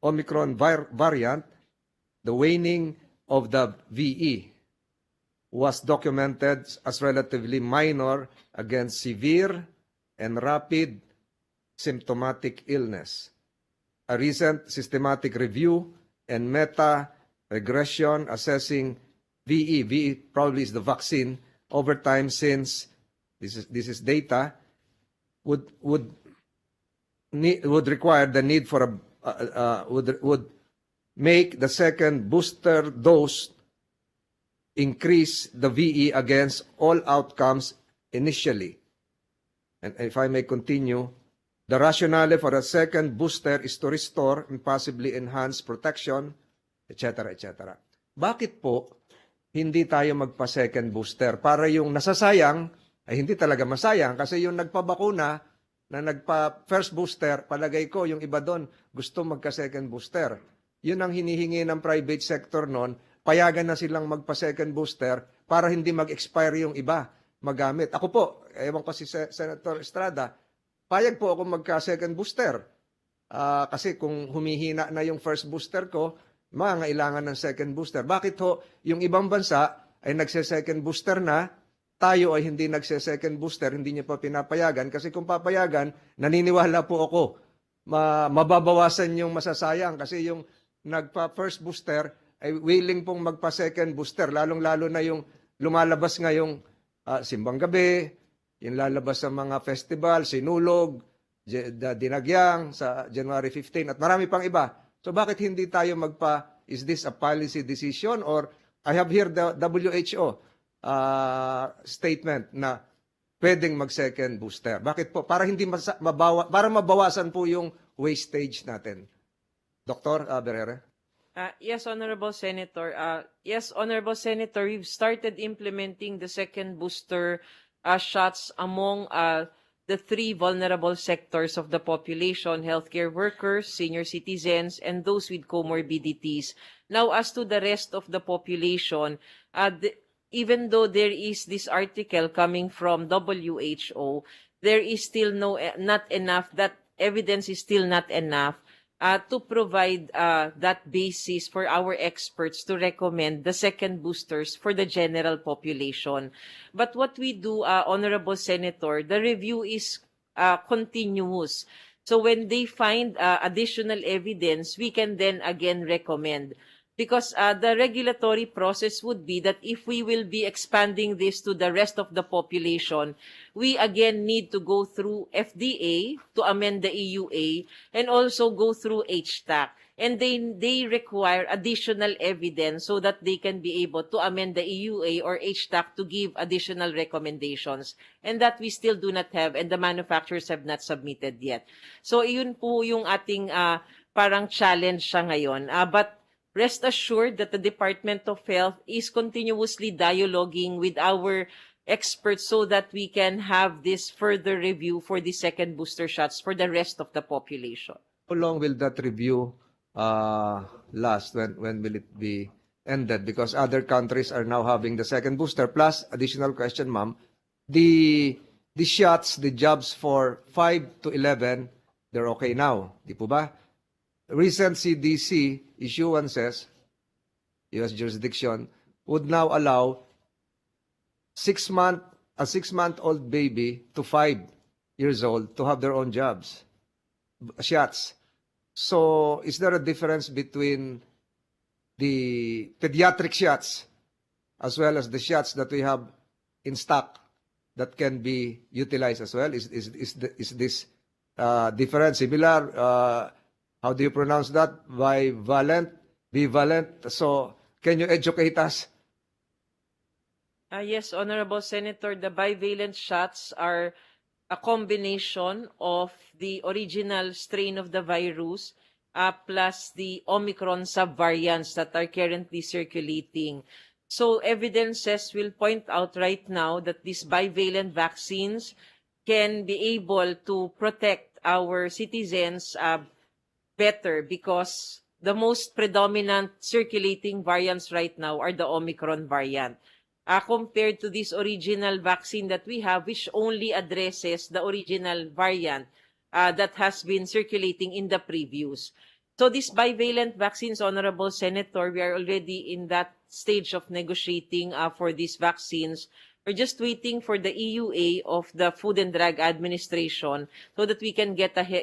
Omicron variant, the waning of the VE was documented as relatively minor against severe and rapid symptomatic illness. A recent systematic review and meta-regression assessing VE probably is the vaccine, over time since, this is data, would require the need for would make the second booster dose increase the VE against all outcomes initially. And if I may continue, the rationale for a second booster is to restore and possibly enhance protection, etc., etc. Bakit po hindi tayo magpa-second booster? Para yung nasasayang ay hindi talaga masayang kasi yung nagpabakuna na nagpa-first booster, palagay ko yung iba doon gusto magka-second booster. Yun ang hinihingi ng private sector noon, payagan na silang magpa-second booster para hindi mag-expire yung iba magamit. Ako po, ewan ko si Senator Estrada, payag po ako magka-second booster. Kasi kung humihina na yung first booster ko, mangailangan ng second booster. Bakit ho yung ibang bansa ay nagse-second booster na, tayo ay hindi nagse-second booster, hindi niya pa pinapayagan? Kasi kung papayagan, naniniwala po ako, mababawasan yung masasayang kasi yung nagpa-first booster ay willing pong magpa-second booster, lalong-lalo na yung lumalabas ngayong simbang gabi, yung lalabas sa mga festival, sinulog, dinagyang sa January 15 at marami pang iba. So bakit hindi tayo is this a policy decision or I have here the WHO statement na pwedeng mag-second booster. Bakit po? Para hindi para mabawasan po yung wastage natin. Dr. Berere? Yes, Honorable Senator. Honorable Senator, we've started implementing the second booster shots among the 3 vulnerable sectors of the population: healthcare workers, senior citizens, and those with comorbidities. Now, as to the rest of the population, even though there is this article coming from WHO, there is still not enough, that evidence is still not enough to provide that basis for our experts to recommend the second boosters for the general population. But what we do, Honorable Senator, the review is continuous. So when they find additional evidence, we can then again recommend. Because the regulatory process would be that if we will be expanding this to the rest of the population, we again need to go through FDA to amend the EUA and also go through HTAC. And they require additional evidence so that they can be able to amend the EUA or HTAC to give additional recommendations. And that we still do not have and the manufacturers have not submitted yet. So yun po yung ating parang challenge siya ngayon. But rest assured that the Department of Health is continuously dialoguing with our experts so that we can have this further review for the second booster shots for the rest of the population. How long will that review last? When will it be ended because other countries are now having the second booster. Plus, additional question, ma'am, the shots, the jobs for 5 to 11, they're okay now. Di po ba? Recent CDC issuances, U.S. jurisdiction, would now allow a 6-month-old baby to 5 years old to have their own shots. So, is there a difference between the pediatric shots as well as the shots that we have in stock that can be utilized as well? Is this different, similar? How do you pronounce that? Bivalent? So, can you educate us? Yes, Honorable Senator, the bivalent shots are a combination of the original strain of the virus plus the Omicron subvariants that are currently circulating. So evidences will point out right now that these bivalent vaccines can be able to protect our citizens better because the most predominant circulating variants right now are the Omicron variant. Compared to this original vaccine that we have, which only addresses the original variant that has been circulating in the previous. So these bivalent vaccines, Honorable Senator, we are already in that stage of negotiating for these vaccines. We're just waiting for the EUA of the Food and Drug Administration so that we can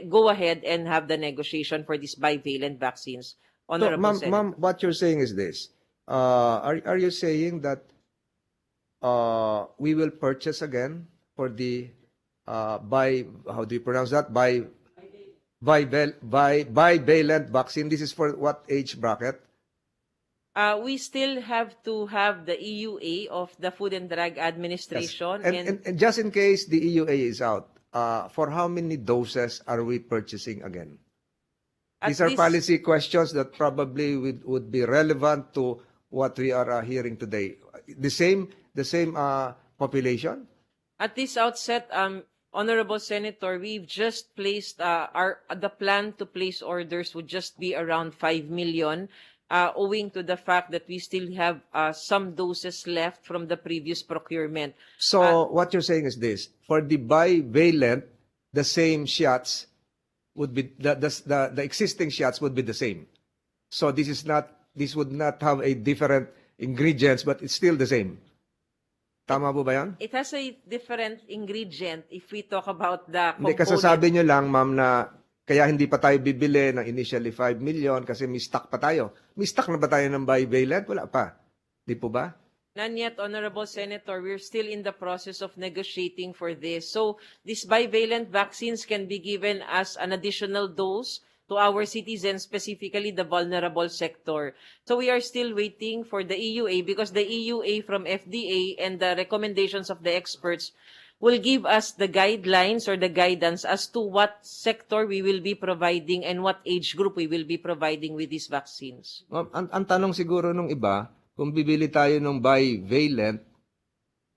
go ahead and have the negotiation for these bivalent vaccines. Honorable So, Senator. ma'am, what you're saying is this. Are you saying that we will purchase again for the how do you pronounce that? Bivalent vaccine. This is for what age bracket? We still have to have the EUA of the Food and Drug Administration. Yes. And just in case the EUA is out, for how many doses are we purchasing again? These are policy questions that probably would be relevant to what we are hearing today. The same population? At this outset, Honorable Senator, we've just placed the plan to place orders would just be around 5 million, owing to the fact that we still have some doses left from the previous procurement. So what you're saying is this: for the bivalent, the same shots would be the existing shots would be the same. So this would not have a different ingredients, but it's still the same. Tama po ba yan? It has a different ingredient if we talk about the Hindi, component. kasasabi nyo lang, ma'am, na kaya hindi pa tayo bibili ng initially 5 million kasi may stock pa tayo. May stock na ba tayo ng bivalent? Wala pa. Di po ba? None yet, Honorable Senator. We're still in the process of negotiating for this. So these bivalent vaccines can be given as an additional dose to our citizens, specifically the vulnerable sector. So we are still waiting for the EUA because the EUA from FDA and the recommendations of the experts will give us the guidelines or the guidance as to what sector we will be providing and what age group we will be providing with these vaccines. Ang tanong siguro nung iba, kung bibili tayo ng bivalent,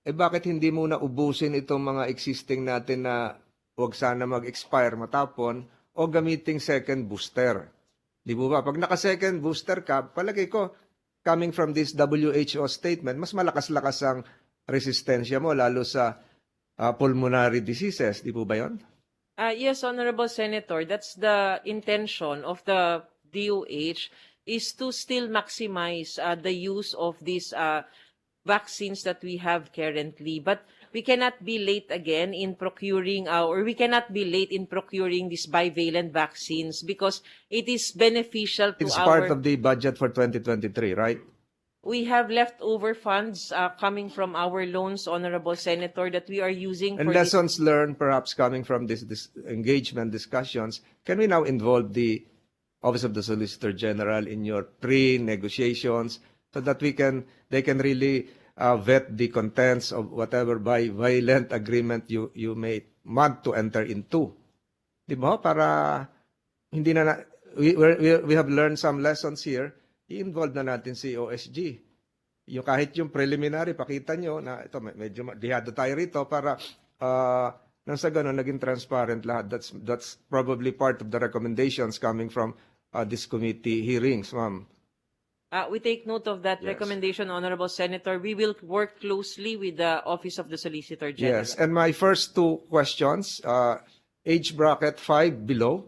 bakit hindi muna ubusin itong mga existing natin na huwag sana mag-expire matapon o gamiting second booster? Di ba? Pag naka-second booster ka, palagay ko, coming from this WHO statement, mas malakas-lakas ang resistensya mo, lalo sa pulmonary diseases. Di ba yun? Yes, Honorable Senator, that's the intention of the DOH is to still maximize the use of these vaccines that we have currently. But we cannot be late again in procuring or we cannot be late in procuring these bivalent vaccines because it is beneficial to It's part of the budget for 2023, right? We have leftover funds coming from our loans, Honorable Senator, that we are using And for lessons learned perhaps coming from this engagement discussions, can we now involve the Office of the Solicitor General in your pre-negotiations so that they can really vet the contents of whatever bivalent agreement you may want to enter into. Di ba? Para hindi we have learned some lessons here. I-involve na natin si OSG. Kahit yung preliminary, pakita nyo na ito, medyo dihado tayo rito para nang sa ganun, naging transparent lahat. That's probably part of the recommendations coming from this committee hearings, ma'am. We take note of that Yes. recommendation, Honorable Senator. We will work closely with the Office of the Solicitor General. Yes, and my first two questions, age bracket 5 below,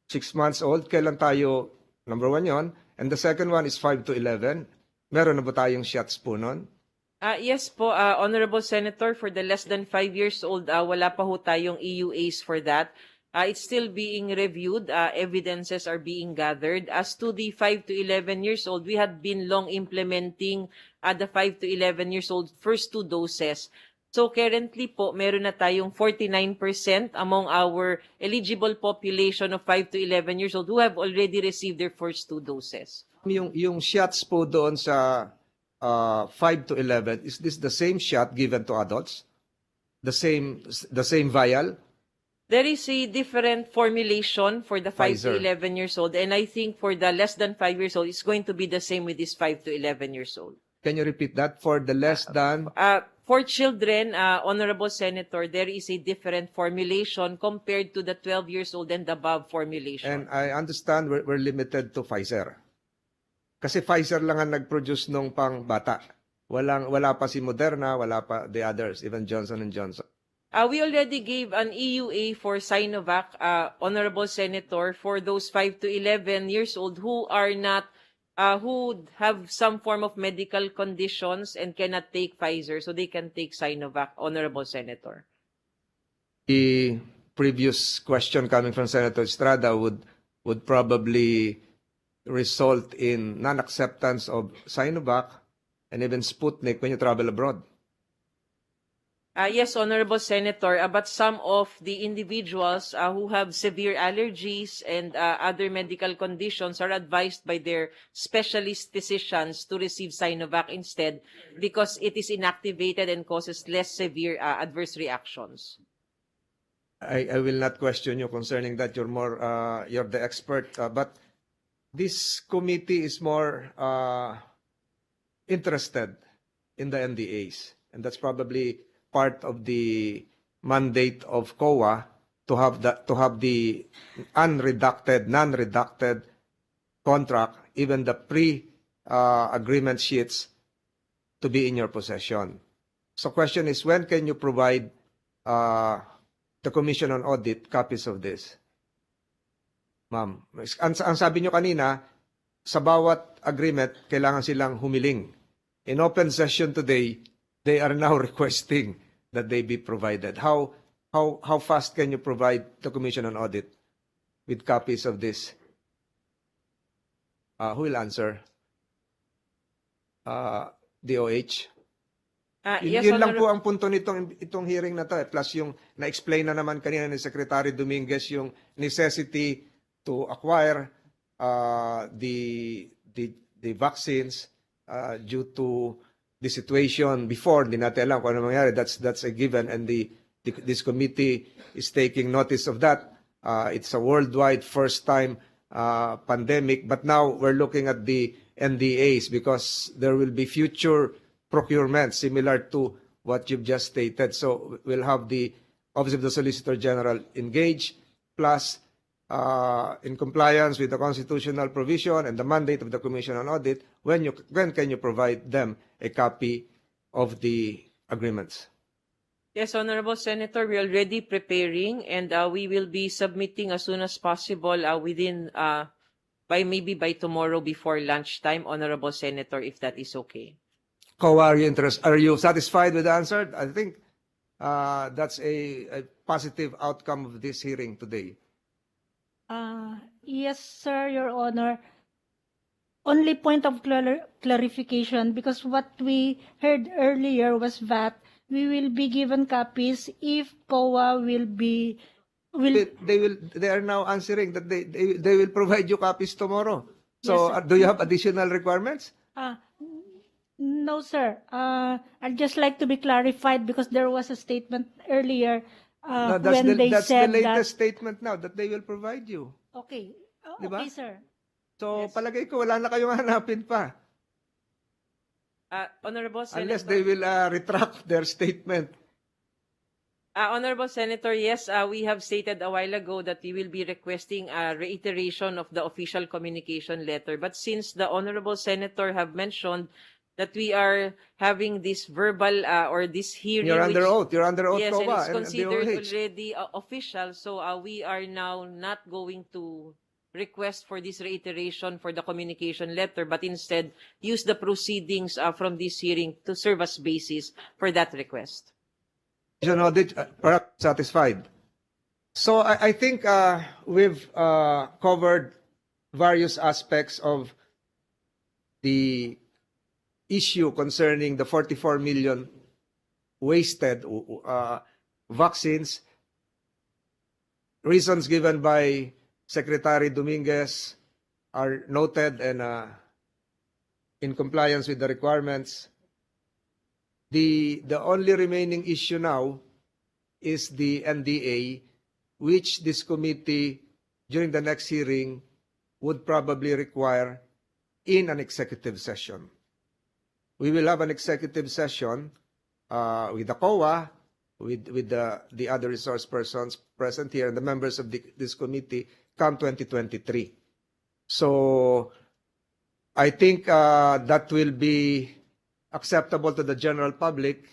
6 months old, kailan tayo, number 1 yon, and the second one is 5 to 11. Meron na ba tayong shots po nun? Yes po, Honorable Senator, for the less than 5 years old, wala pa ho tayong EUAs for that. It's still being reviewed. Evidences are being gathered. As to the 5 to 11 years old, we had been long implementing the 5 to 11 years old first 2 doses. So currently po, meron na tayong 49% among our eligible population of 5 to 11 years old who have already received their first 2 doses. Yung shots po doon sa 5 to 11, is this the same shot given to adults? The same vial? There is a different formulation for the 5 to Pfizer. 11 years old, and I think for the less than 5 years old, it's going to be the same with this 5 to 11 years old. Can you repeat that? For the less than? For children, Honorable Senator, there is a different formulation compared to the 12 years old and above formulation. And I understand we're limited to Pfizer. Kasi Pfizer lang ang nag-produce nung pang bata. Wala pa si Moderna, wala pa the others, even Johnson & Johnson. We already gave an EUA for Sinovac, Honorable Senator, for those 5 to 11 years old who are not, who have some form of medical conditions and cannot take Pfizer, so they can take Sinovac, Honorable Senator. The previous question coming from Senator Estrada would probably result in non-acceptance of Sinovac and even Sputnik when you travel abroad. Yes, Honorable Senator, but some of the individuals who have severe allergies and other medical conditions are advised by their specialist physicians to receive Sinovac instead because it is inactivated and causes less severe adverse reactions. I will not question you concerning that. You're the expert, but this committee is more interested in the NDAs, and that's probably part of the mandate of COA to have the unredacted, non-redacted contract, even the pre-agreement sheets, to be in your possession. So, question is, when can you provide the Commission on Audit copies of this? Ma'am, ang sabi nyo kanina, sa bawat agreement, kailangan silang humiling. In open session today, they are now requesting that they be provided. How fast can you provide the Commission on Audit with copies of this? Who will answer? DOH? Yes, Yun lang Honor- po ang punto itong hearing na to. Plus yung na-explain na naman kanina ni Secretary Dominguez yung necessity to acquire the vaccines due to the situation before. Hindi natin alam kung ano mangyari. That's a given, and this committee is taking notice of that. It's a worldwide first-time pandemic, but now we're looking at the NDAs because there will be future procurement similar to what you've just stated. So we'll have the Office of the Solicitor General engaged, plus in compliance with the constitutional provision and the mandate of the Commission on Audit, when can you provide them a copy of the agreements? Yes, Honorable Senator, we're already preparing, and we will be submitting as soon as possible within, maybe by tomorrow before lunchtime, Honorable Senator, if that is okay. COA, are you satisfied with the answer? I think that's a positive outcome of this hearing today. Yes, sir, Your Honor. Only point of clarification, because what we heard earlier was that we will be given copies if COA They are now answering that they will provide you copies tomorrow. So Yes, sir. do you have additional requirements? No, sir. I'd just like to be clarified because there was a statement earlier No, when they that's said the latest statement now that they will provide you. that. Okay. Diba? Okay, sir. So palagay ko wala na kayong hanapin pa. Honorable Senator. Unless they will retract their statement. Honorable Senator, yes, we have stated a while ago that we will be requesting a reiteration of the official communication letter. But since the Honorable Senator have mentioned that we are having this verbal or this hearing, You're under which, oath. You're under oath, yes, and COA, it's and considered DOH. already official, so we are now not going to request for this reiteration for the communication letter, but instead use the proceedings from this hearing to serve as basis for that request. Audit, perhaps satisfied. So I think we've covered various aspects of the issue concerning the 44 million wasted vaccines. Reasons given by Secretary Dominguez are noted and in compliance with the requirements. The only remaining issue now is the NDA, which this committee during the next hearing would probably require in an executive session. We will have an executive session with the COA, with the other resource persons present here and the members of this committee come 2023. So I think that will be acceptable to the general public.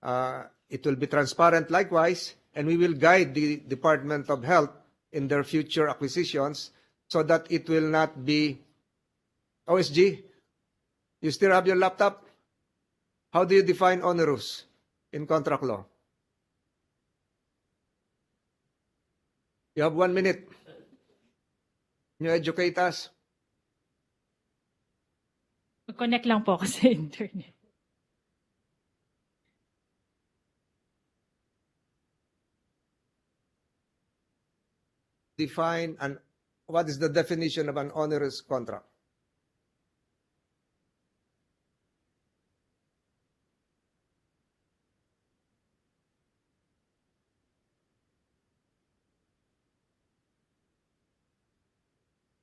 It will be transparent likewise, and we will guide the Department of Health in their future acquisitions so that it will not be... OSG, you still have your laptop? How do you define onerous in contract law? You have 1 minute. Can you educate us? Connect lang po ako sa internet. Define what is the definition of an onerous contract?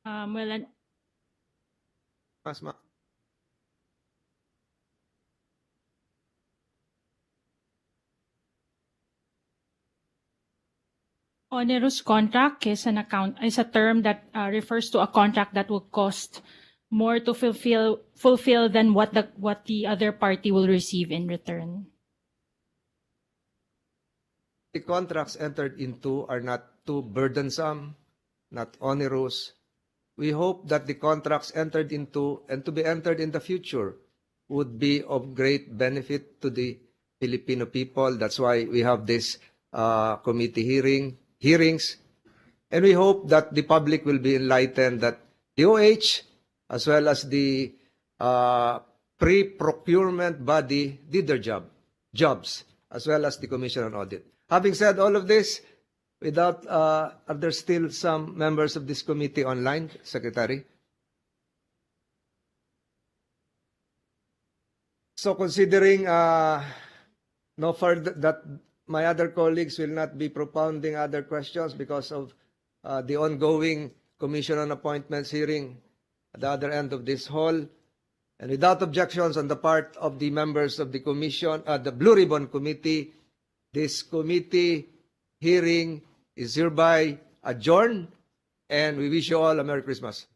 Well, Masma. onerous contract is a term that refers to a contract that will cost more to fulfill than what the other party will receive in return. The contracts entered into are not too burdensome, not onerous. We hope that the contracts entered into and to be entered in the future would be of great benefit to the Filipino people. That's why we have this committee hearings. And we hope that the public will be enlightened that the OH, as well as the pre-procurement body, did their jobs, as well as the Commission on Audit. Having said all of this, are there still some members of this committee online, Secretary? So considering no further that my other colleagues will not be propounding other questions because of the ongoing Commission on Appointments hearing at the other end of this hall, and without objections on the part of the members of the Commission, the Blue Ribbon Committee, this committee hearing is hereby adjourned, and we wish you all a Merry Christmas.